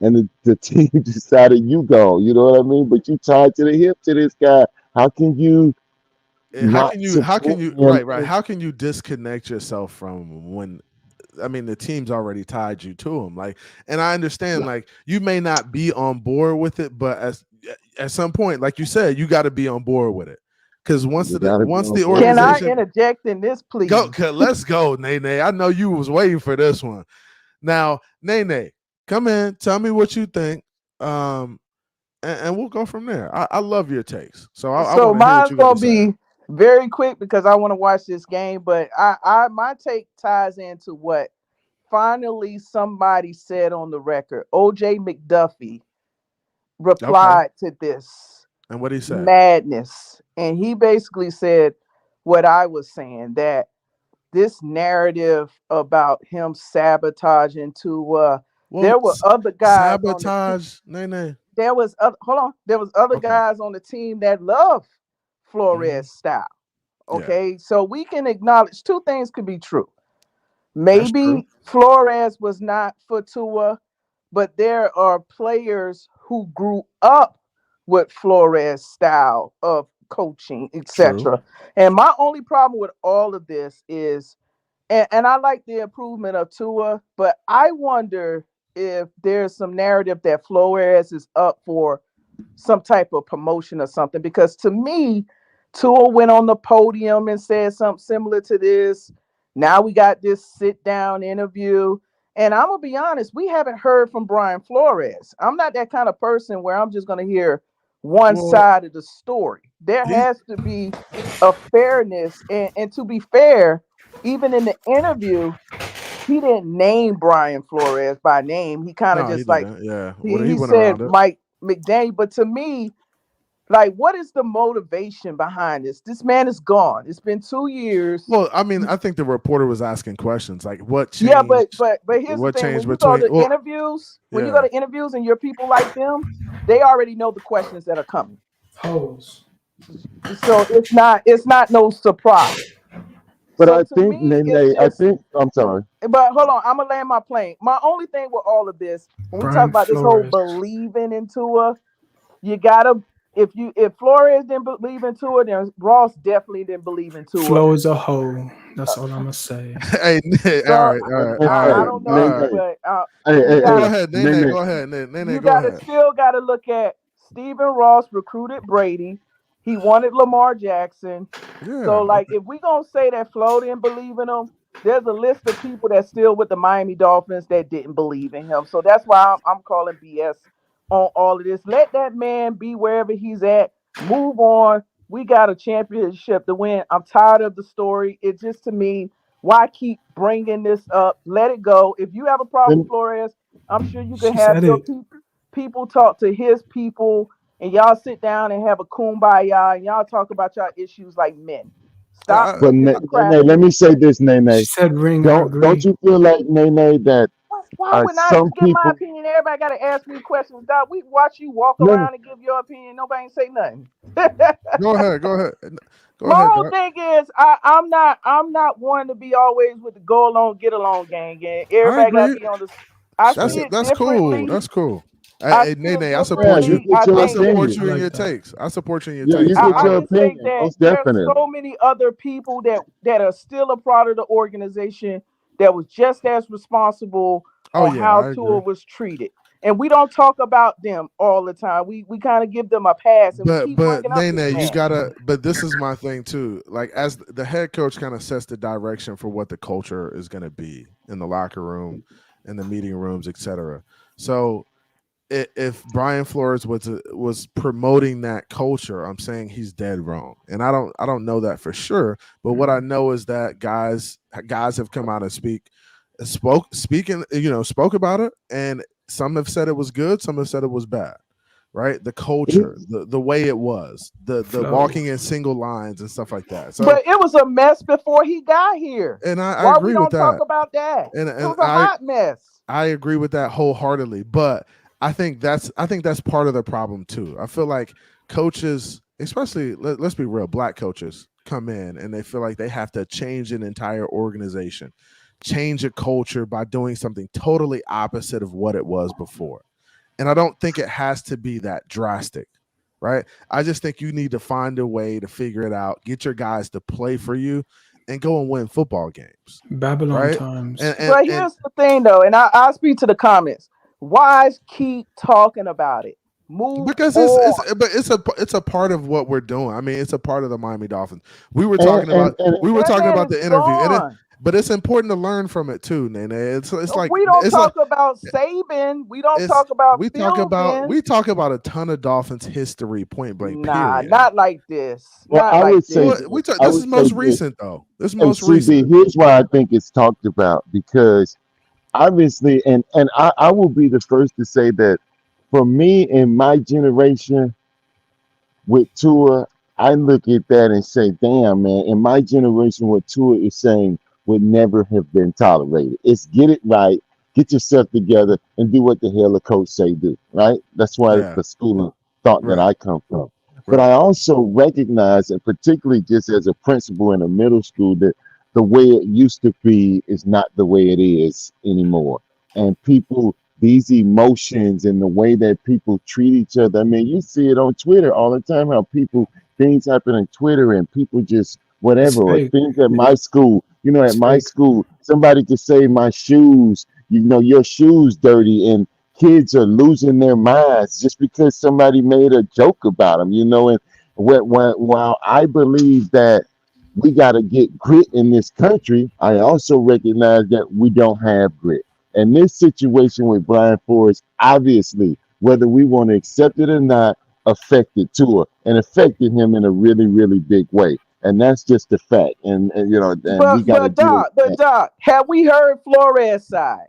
and the team decided you go. You know what I mean? But you tied to the hip to this guy. How can you How not can you support him? right, right. How can you disconnect yourself from when I mean the team's already tied you to him? Like, and I understand like you may not be on board with it, but at some point, like you said, you got to be on board with it. Because You got to be once on the board Can with I it. organization interject in this, go, please? let's go, Nene. I know you was waiting for this one. Now, Nene, come in, tell me what you think. Um, and we'll go from there. I love your takes. So I So want to hear what mine's you got to gonna say. be very quick because I want to watch this game. But my take ties into what finally somebody said on the record. OJ McDuffie Okay. replied to this And what he say? madness, and he basically said what I was saying, that this narrative about him sabotaging Well, there were other guys on the team. sabotage, Nene. There was hold on. There was other Okay. guys on the team that love Hmm. Flores style. Yeah, Okay, so we can acknowledge two things could be true. that's true. Maybe Flores was not for Tua, but there are players who grew up with Flores style of coaching, True. etc. And my only problem with all of this is, and I like the improvement of Tua, but I wonder if there's some narrative that Flores is up for some type of promotion or something. Because to me, Tua went on the podium and said something similar to this. Now we got this sit down interview. And I'm gonna be honest, we haven't heard from Brian Flores. I'm not that kind of person where I'm just gonna hear one Well, side of the story. There these has to be a fairness, and to be fair, even in the interview, he didn't name Brian Flores by name. He kind of no, he just like didn't. Yeah, he, well, he he went said around it. Mike McDaniel. But to me, like, what is the motivation behind this? This man is gone. It's been 2 years. Well, I mean, I think the reporter was asking questions like, "What Yeah, but changed? but here's the What thing: changed when you go between?" to Well, interviews, yeah, and you're people like them, they already know the questions that are coming. Pose. So it's not no surprise. But So I to think, me, it's Nene, I just. think, I'm sorry. But hold on, I'm gonna land my plane. My only thing with all of this, when we talk Brian about this whole Flores. believing in Tua, you gotta if Flores didn't believe in Tua, then Ross definitely didn't believe in Tua. Flo is a hoe. That's all I'm gonna say. hey, all So right, all right, Hey, all I right, don't all know, right. Nene, but hey, you hey, Well, go hey, gotta ahead, Nene. Nene. Go ahead, Nene. you Go gotta ahead. still gotta look at Stephen Ross recruited Brady. He wanted Lamar Jackson. So, Yeah, like, if we gonna say that Flo didn't believe in him, there's a list of people that's still with the Miami Dolphins that didn't believe in him. So that's why I'm calling BS on all of this. Let that man be wherever he's at. Move on. We got a championship to win. I'm tired of the story. It just, to me, why keep bringing this up? Let it go. If you have a problem Let with Flores, I'm sure you can She have said your it. people talk to his people, and y'all sit down and have a kumbaya, and y'all talk about y'all issues like men. Stop I, But taking a crap Nene, in let this. me say this, She Nene. said ring. I Don't agree. you feel like, Nene, that Why would I some give my people, opinion? Everybody got to ask me questions. Dog, we watch you walk no, around and give your opinion. Nobody ain't say nothing. go ahead, go ahead, go My ahead, whole Doc. thing is I'm not one to be always with the go along, get along gang. And I everybody gotta agree. be on this. I see Sweat. it That's cool. differently. That's cool. I Hey, see it Nene, I yeah, support you you. differently. get your I think support opinion. I you in like your that. takes. I support you in your Yeah, you takes. get I your just think opinion, that most there's definitely. so many other people that are still a part of the organization that was just as responsible Oh on yeah, how I Tua agree. was treated. And we don't talk about them all the time. We kind of give them a pass, and we keep But bringing up this Nene, you man. gotta. But this is my thing too. Like as the head coach kind of sets the direction for what the culture is going to be in the locker room, in the meeting rooms, etc. So if Brian Flores was promoting that culture, I'm saying he's dead wrong, and I don't know that for sure. But what I know is that guys have come out and spoke about it, and some have said it was good, some have said it was bad. Right, the culture, the way it was, the Flow. walking in single lines and stuff like that. So, But it was a mess before he got here. and I Why we agree with don't talk that, about that? It and was a hot mess. I agree with that wholeheartedly, but I think that's part of the problem too. I feel like coaches, especially let's be real, black coaches come in and they feel like they have to change an entire organization, change a culture by doing something totally opposite of what it was before. And I don't think it has to be that drastic, right? I just think you need to find a way to figure it out, get your guys to play for you and go and win football games, Babylon right? times. And But here's the thing, though, and I'll speak to the comments. Wise keep talking about it. Move because on. it's a part of what we're doing. I mean, it's a part of the Miami Dolphins. We were And talking and about and we were That talking man about is the interview, gone. but it's important to learn from it too, Nene. It's like We don't it's like talk about Saban. We don't it's talk about we talk about Philbin. we talk about a ton of Dolphins history, point blank, Nah, period. not like this. well, Not I like would say this. Well, this. I this would is say most this. recent though. This is And most recent. CB, here's why I think it's talked about because obviously, and I will be the first to say that for me in my generation with Tua, I look at that and say, damn, man, in my generation, what Tua is saying would never have been tolerated. It's get it right, get yourself together, and do what the hell a coach say do, right? That's why Yeah. the school of thought that Right. I come from. But Right. I also recognize, and particularly just as a principal in a middle school, that the way it used to be is not the way it is anymore. And people, these emotions and the way that people treat each other. I mean, you see it on Twitter all the time, how people, things happen on Twitter and people just It's whatever, or fake. things at my school, at It's my fake. school, somebody could say my shoes, your shoes dirty, and kids are losing their minds just because somebody made a joke about them, and while I believe that we got to get grit in this country, I also recognize that we don't have grit. And this situation with Brian Flores, obviously, whether we want to accept it or not, affected Tua and affected him in a really, really big way. And that's just the fact. And you know, and we got to deal with that. Doc, have we heard Flores' side?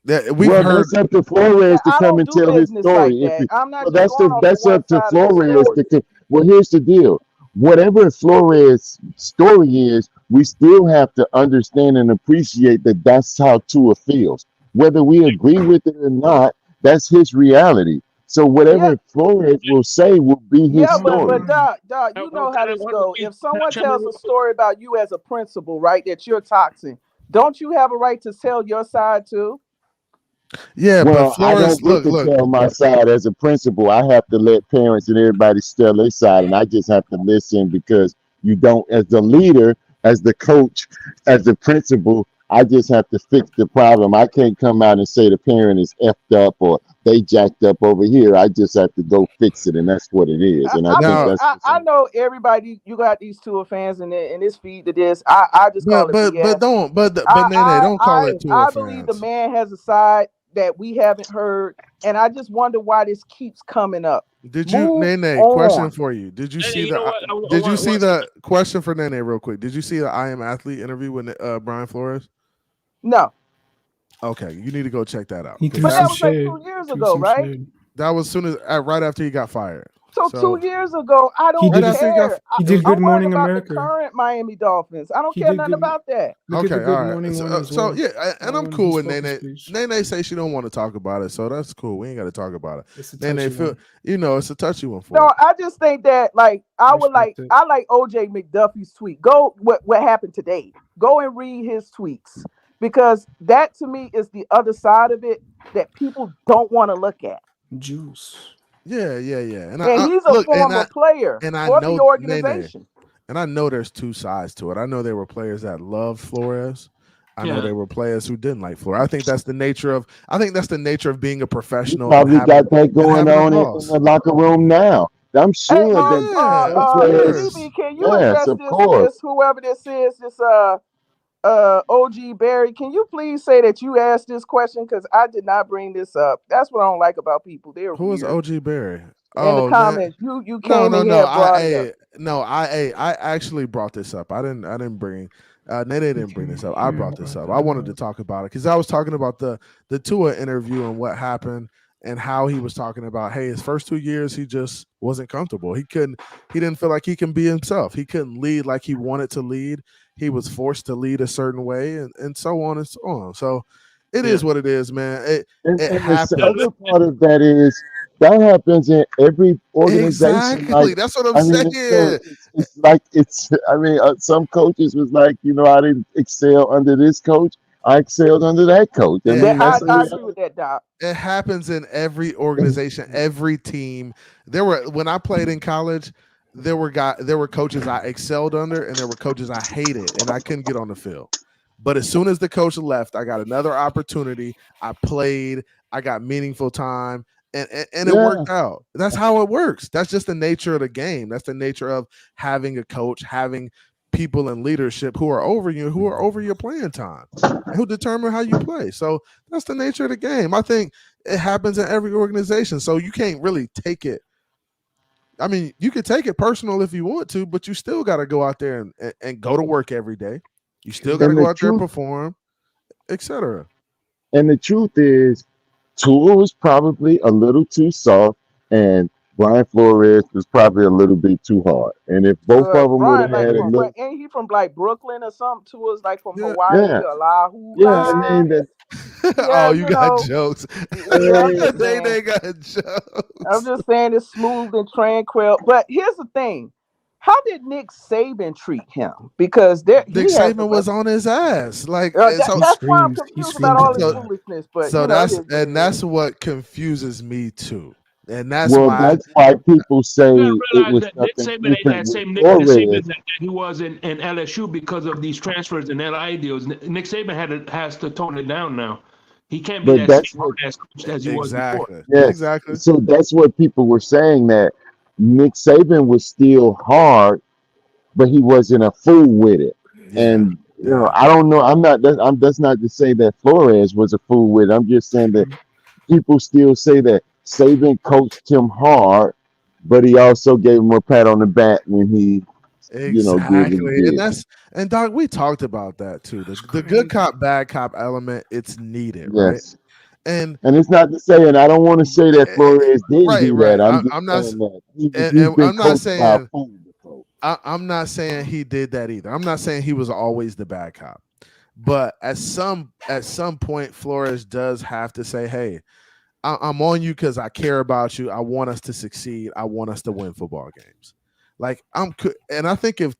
Yeah, we've Well, heard. that's up to Yeah, Flores to I come don't and do tell his business like story. that. I'm not Well, just going off of that's one up to side of the Flores story. well, here's the deal. Whatever Flores' story is, we still have to understand and appreciate that that's how Tua feels. Whether we agree with it or not, that's his reality. So Yeah, whatever Flores will say will be his yeah, story. but Doc, you know how this go. If someone tells a story about you as a principal, right, that you're toxic, don't you have a right to tell your side too? Yeah, but Well, I Flores, don't get to look. tell my side as a principal. I have to let parents and everybody tell their side, and I just have to listen because you don't, as the leader, as the coach, as the principal, I just have to fix the problem. I can't come out and say the parent is effed up or they jacked up over here. I just have to go fix it, and that's what it is. And I I think mean, Now, that's just I know everybody. You got these two fans and this feed to this. I just call it but BS. don't, but Nene, don't call it to a I believe the fans. man has a side that we haven't heard, and I just wonder why this keeps coming up. Did you, Move Nene? Question on. for you. Did you And see you know the? what? Did you see the question for Nene real quick? Did you see the I Am Athlete interview with Brian Flores? No, Okay, you need to go check that out He because threw but that some was like shade. 2 years Threw ago, some right? shade. that was soon as right after he got fired. So So 2 years ago, I He don't right did. after he got, care. He it was did Good I'm worried Morning about the America. current Miami Dolphins. I don't He care did nothing good. about that. Look at okay. the Good All right. Morning one as So well. yeah, and That I'm one, cool his with focus Nene. speech. Nene say she don't want to talk about it, so that's cool. We ain't got to talk about it. It's a Nene touchy feel, one. it's a touchy one for No, her. I just think that like Respect it. I like OJ McDuffie's tweet. Go what happened today. Go and read his tweets because that to me is the other side of it that people don't want to look at. Juice. Yeah. And And I he's a look, former player and I for the know Nene. organization. And I know there's two sides to it. I know there were players that loved Flores. I know Yeah. there were players who didn't like Flores. I think that's the nature of being a you professional and probably got that going having a on in boss. the locker room now. I'm Hey, sure that Yeah, of some players, course. CB, can you yes, address of course. this whoever this is, this OG Barry? Can you please say that you asked this question because I did not bring this up. That's what I don't like about people. They're Who is weird. OG Barry? In the Oh, comments, you came in no. here and brought it up. I actually brought this up. I didn't bring. Nene didn't bring this up. I Yeah, brought this up. I wanted to talk about it because I was talking about the Tua interview and what happened and how he was talking about. Hey, his first 2 years he just wasn't comfortable. He didn't feel like he can be himself. He couldn't lead like he wanted to lead. He was forced to lead a certain way and so on and so on. So it is what it is, man. It And the happens. other part of that is that happens in every organization. Exactly. That's what I'm I mean, saying. it's like it's. I mean, some coaches was like, I didn't excel under this coach. I excelled under that coach. I It That mean, that's happens. the I agree with reality. that, Doc. It happens in every organization, every team. When I played in college, there were coaches I excelled under, and there were coaches I hated, and I couldn't get on the field. But as soon as the coach left, I got another opportunity. I played. I got meaningful time, and it Yeah, worked out. That's how it works. That's just the nature of the game. That's the nature of having a coach, having people in leadership who are over you, who are over your playing time, and who determine how you play. So that's the nature of the game. I think it happens in every organization. So you can't really take it. I mean, you can take it personal if you want to, but you still got to go out there and go to work every day. You still got to and go the out there and truth perform, etc. and the truth is, Tua was probably a little too soft, and Brian Flores was probably a little bit too hard. And if both of them would Brian, have like had a from where? little, Ain't he from like Brooklyn or something? To us, like from Yeah. Hawaii yeah, or Lahu yeah. I line. mean that. Oh, Yeah, you you got know. jokes. Yeah, I'm just saying. They got I'm jokes. just saying it's smooth and tranquil. But here's the thing: how did Nick Saban treat him? Because Nick he has the Saban was on his ass. Like He that's why I'm screamed. He confused about screamed all at this his so ass. foolishness. But so it is what it is. that's what confuses me too. And that's Well, why that's why people say You gotta it realize was that Nick something Saban ain't different that with same Nick Saban Flores. that he was in LSU because of these transfers and NIL deals. Nick Saban has to tone it down now. He can't be But that same that's what, hard ass coach as he was before. exactly. yes. Exactly. So that's what people were saying, that Nick Saban was still hard, but he wasn't a fool with it. Yeah. And Yeah. I don't know. That's not to say that Flores was a fool with it. I'm just saying that people still say that Saban coached him hard, but he also gave him a pat on the back when he, did what he Exactly. did. And Doc, we talked about that too. The good cop, bad cop element, it's needed, right? Yes. And And it's not to say, and I don't want to say that Flores didn't right, do that. right. I'm just I'm not saying that he's and been I'm not coached by a saying fool before. I'm not saying he did that either. I'm not saying he was always the bad cop. But at some point, Flores does have to say, "Hey, I'm on you because I care about you. I want us to succeed. I want us to win football games." Like and I think if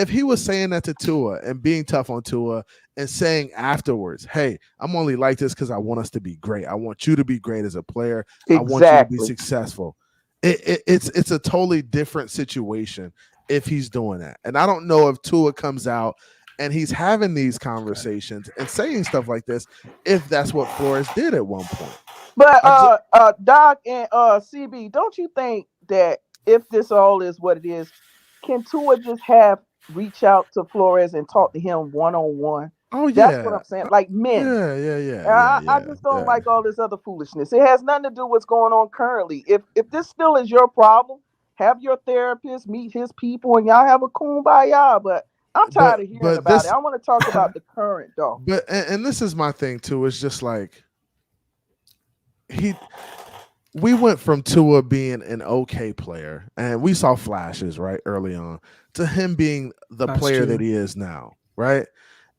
he was saying that to Tua and being tough on Tua and saying afterwards, "Hey, I'm only like this because I want us to be great. I want you to be great as a player. I want you to be Exactly. successful." It's a totally different situation if he's doing that. And I don't know if Tua comes out and he's having these conversations and saying stuff like this if that's what Flores did at one point. But I just Doc and CB, don't you think that if this all is what it is, can Tua just have reach out to Flores and talk to him one on one? oh That's what yeah. I'm saying. Like men. Yeah, yeah, yeah, And yeah, I yeah, just don't yeah. like all this other foolishness. It has nothing to do with what's going on currently. If this still is your problem, have your therapist meet his people and y'all have a kumbaya. But I'm tired of hearing But about it. this I want to talk about the current Dolphins. but and this is my thing too. It's just like he we went from Tua being an okay player, and we saw flashes right early on, to him being the That's player that true. he is now, right?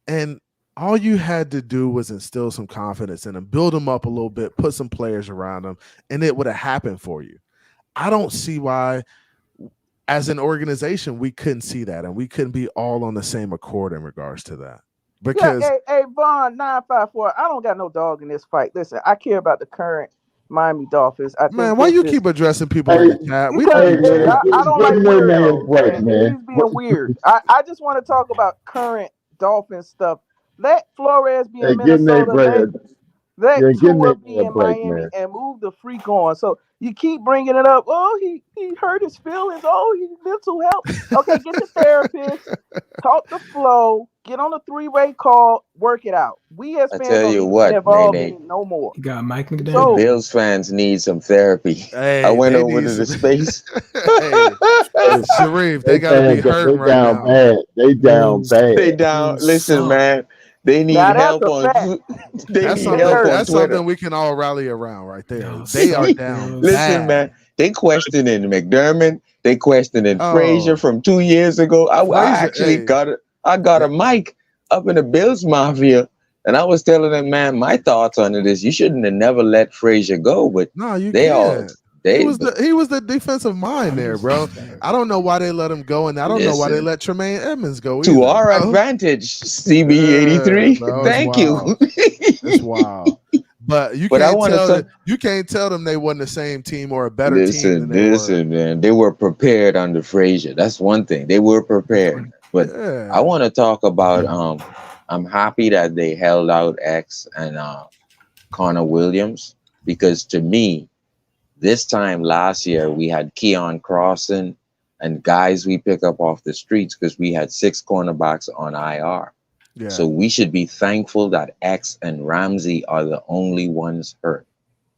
And all you had to do was instill some confidence in him, build him up a little bit, put some players around him, and it would have happened for you. I don't see why, as an organization, we couldn't see that and we couldn't be all on the same accord in regards to that. Yeah, Because hey Vaughn 954. I don't got no dog in this fight. Listen, I care about the current Miami Dolphins. I think man, why this you is keep addressing people in Hey, the chat? We don't because hey need man, to. I don't give like that man a weirdos, break, man. man. He's being weird. I just want to talk about current Dolphin stuff. Let Flores be Hey, in give Nate Minnesota. break. Let Yeah, give Tua Nate be a in break, Miami man. and move the freak on. So you keep bringing it up. Oh, he hurt his feelings. Oh, he mental health. Okay, get your therapist. Talk to Flo. Get on a three-way call. Work it out. We as I fans tell don't you need to be what, involved Nene, in it no more. You got Mike It's the McDaniel. over. Bills fans need some therapy. I Hey, went they over need to the some. space. Hey, Sharif, they They got to be fans, hurting they right down now. bad. They down Bills, They bad. down. Bills Listen, suck. man, they need Now that's help a on. fact. They That's need They something. help hurt. on That's Twitter. something we can all rally around right there. Y'all They are suck, down Bills. Listen, bad. man, they questioning McDermott. They questioning Frazier Oh, from 2 years ago. I Frazier. actually Hey, got a mic up in the Bills Mafia, and I was telling them, man, my thoughts on it is you shouldn't have never let Frazier go, but no, you they all can't. He they was the defensive mind I'm there, just bro. I don't know why they let him go, and I don't know why they listen. let Tremaine Edmonds go To either, our bro. advantage, Yeah, CB83. bro, it's Thank you. wild. It's wild. But But I want to talk. you can't tell them they wasn't the same team or a better team than Listen, they were. listen, man. They were prepared under Frazier. That's one thing. They were prepared. But I Yeah, want to talk about. I'm happy that they held out X and Connor Williams, because to me, this time last year we had Keon Crossan and guys we pick up off the streets because we had six cornerbacks on IR. yeah, So we should be thankful that X and Ramsey are the only ones hurt.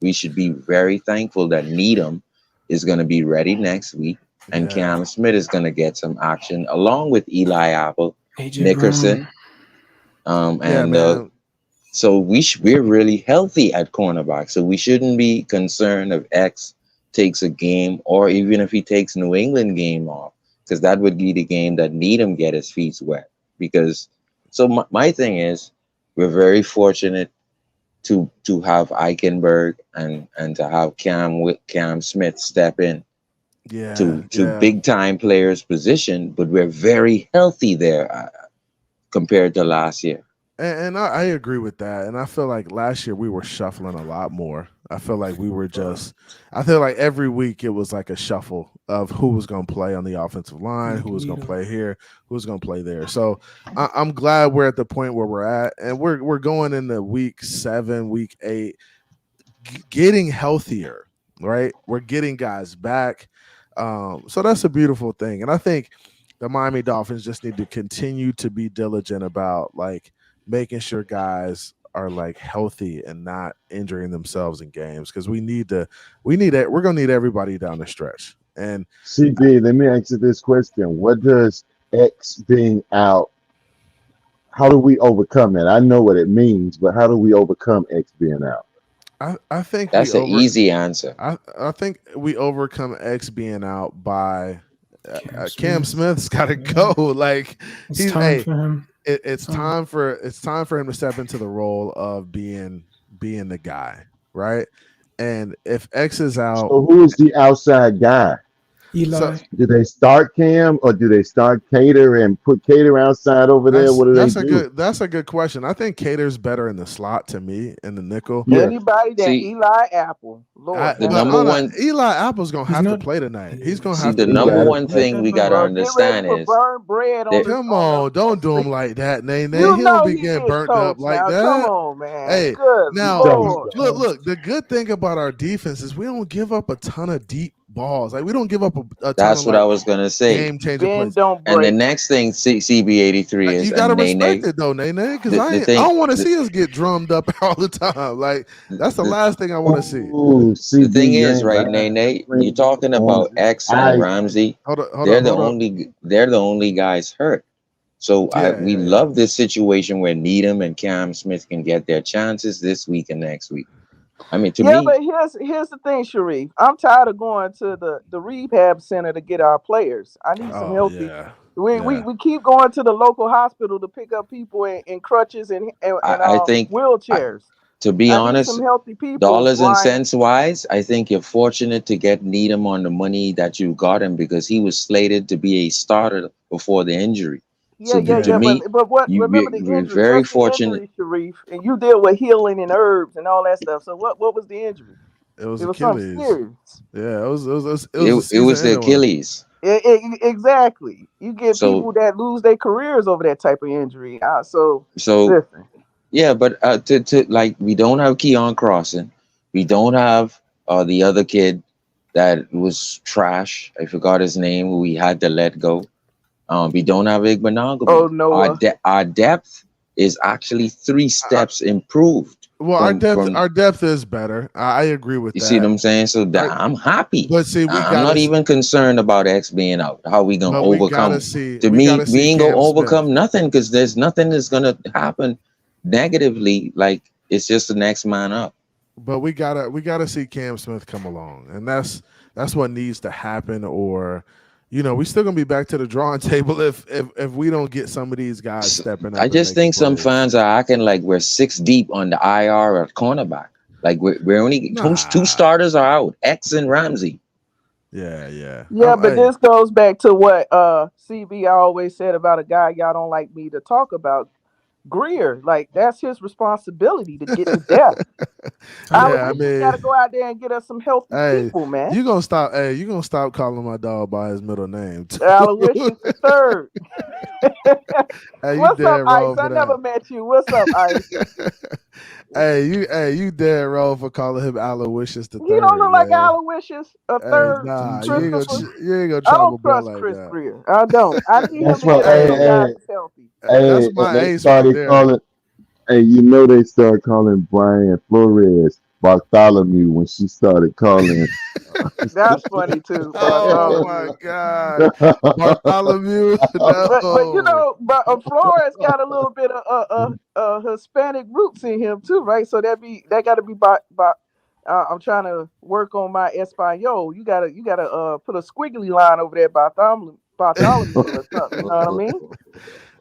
We should be very thankful that Needham is going to be ready next week and yeah, Cam Smith is going to get some action along with Eli Apple, AJ Nickerson, Brown. yeah, and man. so we're really healthy at cornerback. So we shouldn't be concerned if X takes a game or even if he takes New England game off, because that would be the game that Needham get his feet wet. Because so my thing is, we're very fortunate to have Eichenberg and to have Cam Smith step in Yeah, to yeah. big time players position, but we're very healthy there compared to last year. And I agree with that. And I feel like last year we were shuffling a lot more. I feel like we were just, I feel like every week it was like a shuffle of who was going to play on the offensive line, who was going to Magneto. play here, who was going to play there. So I'm glad we're at the point where we're at. And we're going into week 7, week 8, getting healthier, right? We're getting guys back. So that's a beautiful thing. And I think the Miami Dolphins just need to continue to be diligent about like making sure guys are like healthy and not injuring themselves in games, because we're gonna need everybody down the stretch. And CB, let me answer this question. What does X being out, how do we overcome it? I know what it means, but how do we overcome X being out? I think That's an easy answer. I think we overcome X being out by Cam Smith. Smith's got to Yeah. go. Like It's time for him. it's time for him to step into the role of being the guy, right? And if X is out, So who is the outside guy? Eli. so Do they start Cam or do they start Cater and put Cater outside over there? What do they do? that's a good question. I think Cater's better in the slot to me, in the nickel. Yeah. Anybody than See, Eli Apple, Lord, the have number mercy. one, Eli Apple's gonna He's have to not. play tonight. He's gonna see, have the to He play. number gotta one play. thing we gotta Get ready understand for is burn bread on that the Come on on, the don't do him like that, Nay. You He don't know be he getting get burnt up coached like now. Come that. on, man. Hey, Good He now don't. He Lord. don't. look. The good thing about our defense is we don't give up a ton of deep balls. Like we don't give up a ton of that's what I like was gonna say. game changing Bend plays. don't And the break. next thing CB83 is, You gotta and respect Nene, it though, Nay, because the I thing, don't want to the, see us get drummed up all the time. Like that's the the, last thing I want to see. Ooh, the CB, thing you is, ain't right, lying. Them Nene, you're friendly talking about performances. X and Ramsey. Hold up. They're the only guys hurt. So we Yeah. love this situation where Needham and Cam Smith can get their chances this week and next week. I mean, to Yeah, me, but here's the thing, Sharif. I'm tired of going to the rehab center to get our players. I need some Oh healthy. yeah. We keep going to the local hospital to pick up people in crutches and I think, I, wheelchairs. to be I need some honest, healthy people, dollars and Brian. cents wise, I think you're fortunate to get Needham on the money that you got him because he was slated to be a starter before the injury. Yeah, So yeah, to yeah. Yeah. me, But what? Remember the we're injury, very just the fortunate. injury, Sharif, and you deal with healing and herbs and all that stuff. So what was the injury? It was It was something Achilles. serious. Yeah, it was a It season was the ending one. Achilles. Exactly. You get So people that lose their careers over that type of injury. So so listen. yeah, but to like we don't have Keon Crossing, we don't have the other kid that was trash. I forgot his name. Who we had to let go. We don't have Oh, Igbenogany. Noah. Our depth is actually three I, steps improved well, from. our depth is better. I agree with You see what that. I'm saying? So Our, I'm happy. but see, I'm not even concerned about X being out. How we gonna overcome? To we me, gotta we see ain't gonna Cam Smith. overcome nothing because there's nothing that's gonna happen negatively. Like it's just the next man up. But we gotta see Cam Smith come along, and that's what needs to happen. Or, we still gonna be back to the drawing table if we don't get some of these guys So stepping I up and just making think some plays. fans are acting like we're six deep on the IR at cornerback. Like we're only two Nah, starters are out. X and Ramsey. yeah. Yeah, but Hey, this goes back to what CB always said about a guy y'all don't like me to talk about. Greer, like that's his responsibility to get the depth. yeah. I Aloysius got mean, to go out there and get us some healthy hey, people, man. you gonna stop? Hey, you gonna stop calling my dog by his middle name too? Aloysius the third. Hey, you What's up, dead Ice? wrong I for never that. met you. What's up, Ice? Hey, you dead wrong for calling him Aloysius the He don't third, look like man. Aloysius a Hey, third. nah, Christopher. you ain't gonna I try my don't boy trust like Chris that. Greer. I don't. I need him That's to what. get us Hey, some Hey, guys hey, that's healthy. that's hey. my They ace right started there. calling. Hey, you know they started calling Brian Flores Bartholomew when she started calling. That's funny too, Oh my Bartholomew. God, Bartholomew, no. But Flores got a little bit of Hispanic roots in him too, right? So that got to be by I'm trying to work on my Espanol. You gotta put a squiggly line over there, Bartholomew or something. You know what I mean?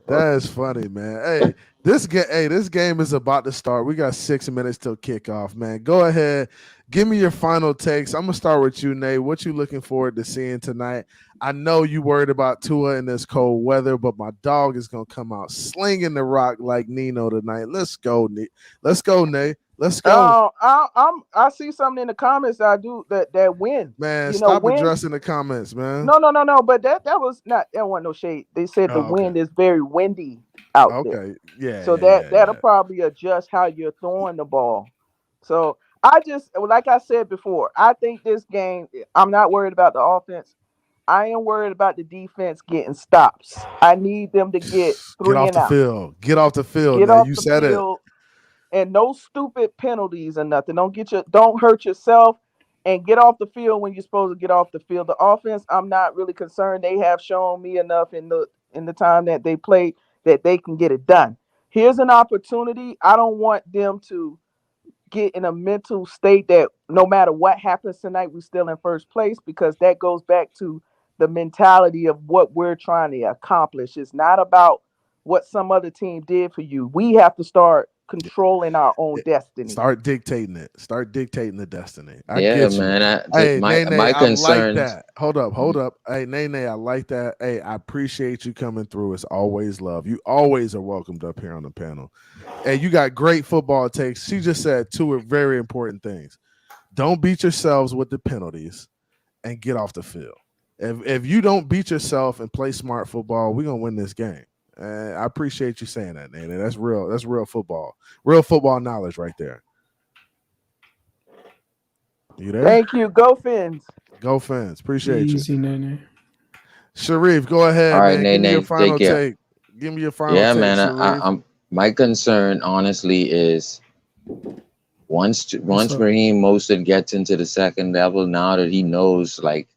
That is funny, man. This game is about to start. We got 6 minutes till kickoff, man. Go ahead, give me your final takes. I'm gonna start with you, Nate. What you looking forward to seeing tonight? I know you worried about Tua in this cold weather, but my dog is gonna come out slinging the rock like Nino tonight. Let's go, Nate. Let's go, Nate. Let's go, I see something in the comments that I do that win. man. You know, Stop wind. addressing the comments, man. No. But that was not. That wasn't no shade. They said the Oh, okay. wind is very windy out there, Okay. Yeah, so yeah, yeah, that'll yeah. probably adjust how you're throwing the ball. So I just, like I said before, I think this game. I'm not worried about the offense. I am worried about the defense getting stops. I need them to get Get three off and the out. field. Get off the field, Get Nate. off You the said it. field. and no stupid penalties or nothing. Don't hurt yourself, and get off the field when you're supposed to get off the field. The offense, I'm not really concerned. They have shown me enough in the time that they played that they can get it done. Here's an opportunity. I don't want them to get in a mental state that no matter what happens tonight, we're still in first place, because that goes back to the mentality of what we're trying to accomplish. It's not about what some other team did for you. We have to start controlling our own destiny. Start dictating it. Start dictating the destiny. I Yeah, get you. man. Hey, My Nene, I concerns. like that. Hold up. Hey, Nene, I like that. Hey, I appreciate you coming through. It's always love. You always are welcomed up here on the panel. Hey, you got great football takes. She just said two very important things. Don't beat yourselves with the penalties and get off the field. If you don't beat yourself and play smart football, we're gonna win this game. I appreciate you saying that, Nene. That's real. That's real football. Real football knowledge right there. You there? Thank you. Go Fins. Go Fins. Appreciate Easy, you. Nene. Sharif, go ahead, All right, man. Give me Nene, your final take care. take. Give me your final Yeah, take, man. Sharif. I'm my concern, honestly, is once Raheem Mostert gets into the second level, now that he knows, like,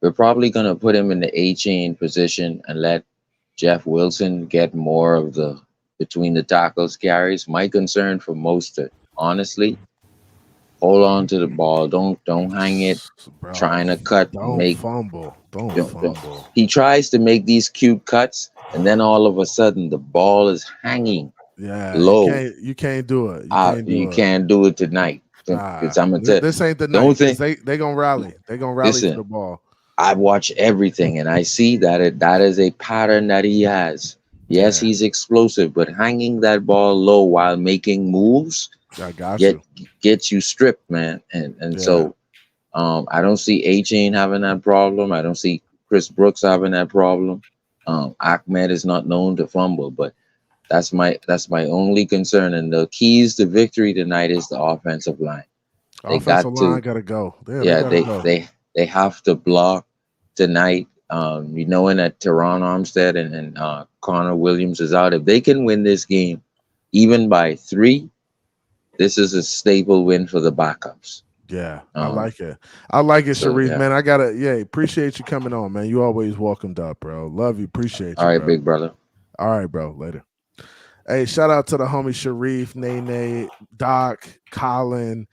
we're probably gonna put him in the A-chain position and let Jeff Wilson get more of the between the tackles carries. My concern for Mostert, honestly, hold on to the ball. Don't hang it. Bro, Trying to cut, don't fumble. Don't fumble. He tries to make these cute cuts, and then all of a sudden the ball is hanging low. You can't do it. You can't do it tonight. Because I'm gonna tell this ain't the night. They gonna rally. They gonna rally Listen, to the ball. I watch everything and I see that that is a pattern that he has. Yes, he's explosive, but hanging that ball low while making moves gets you stripped, man. So I don't see A-Chain having that problem. I don't see Chris Brooks having that problem. Ahmed is not known to fumble, but that's my only concern. And the keys to victory tonight is the offensive line. Offensive line gotta go. They have to block tonight. Knowing that Teron Armstead and Connor Williams is out, if they can win this game, even by 3, this is a staple win for the backups. Yeah, I like it. I like it, Sharif, yeah. man. Appreciate you coming on, man. You always welcomed up, bro. Love you. Appreciate you. All right, bro. big brother. All right, bro. Later. Hey, shout out to the homie Sharif, Nene, Doc, Colin,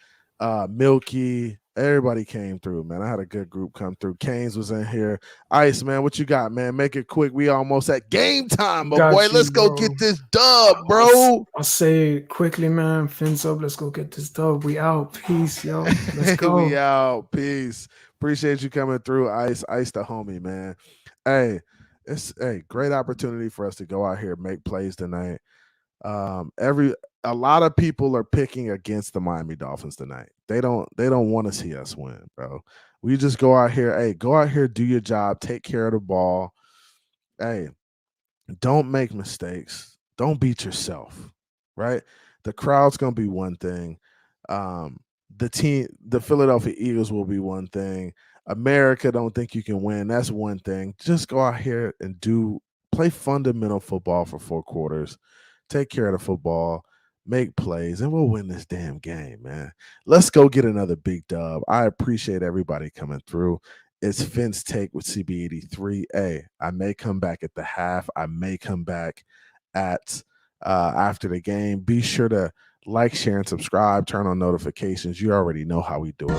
Milky. Everybody came through, man. I had a good group come through. Canes was in here. Ice, man, what you got, man? Make it quick. We almost at game time, my boy. Let's go get this dub, bro. I'll say it quickly, man. Fins up. Let's go get this dub. We out. Peace, yo. Let's go. We out. Peace. Appreciate you coming through, Ice. Ice the homie, man. Hey, it's a great opportunity for us to go out here and make plays tonight. A lot of people are picking against the Miami Dolphins tonight. They don't want to see us win, bro. We just go out here. Hey, go out here, do your job, take care of the ball. Hey, don't make mistakes. Don't beat yourself, right? The crowd's gonna be one thing. The Philadelphia Eagles will be one thing. America don't think you can win. That's one thing. Just go out here and play fundamental football for 4 quarters. Take care of the football. Make plays, and we'll win this damn game, man. Let's go get another big dub. I appreciate everybody coming through. It's Finn's Take with CB83. Hey, I may come back at the half. I may come back at after the game. Be sure to like, share, and subscribe. Turn on notifications. You already know how we do it.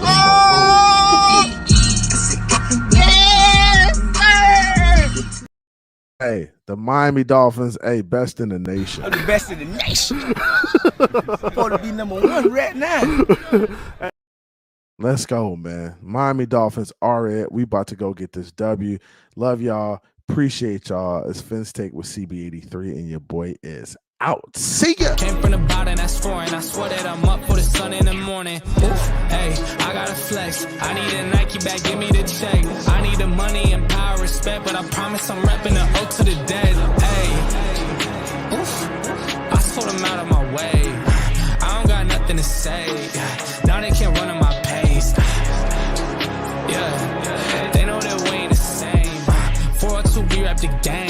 Hey, the Miami Dolphins, hey, best in the nation. The best in the nation. Supposed to be #1 right now. Let's go, man. Miami Dolphins are it. We about to go get this W. Love y'all. Appreciate y'all. It's Finn's Take with CB83, and your boy is out. See ya. Came from the bottom, that's foreign. I swear that I'm up for the sun in the morning. Oof, hey, I gotta flex. I need a Nike bag, give me the check. I need the money and power, respect, but I promise I'm repping the O to the dead. Hey, oof, I sold them out of my way. I don't got nothing to say. Now they can't run at my pace. Yeah, they know that we ain't the same. 402, we rap the game.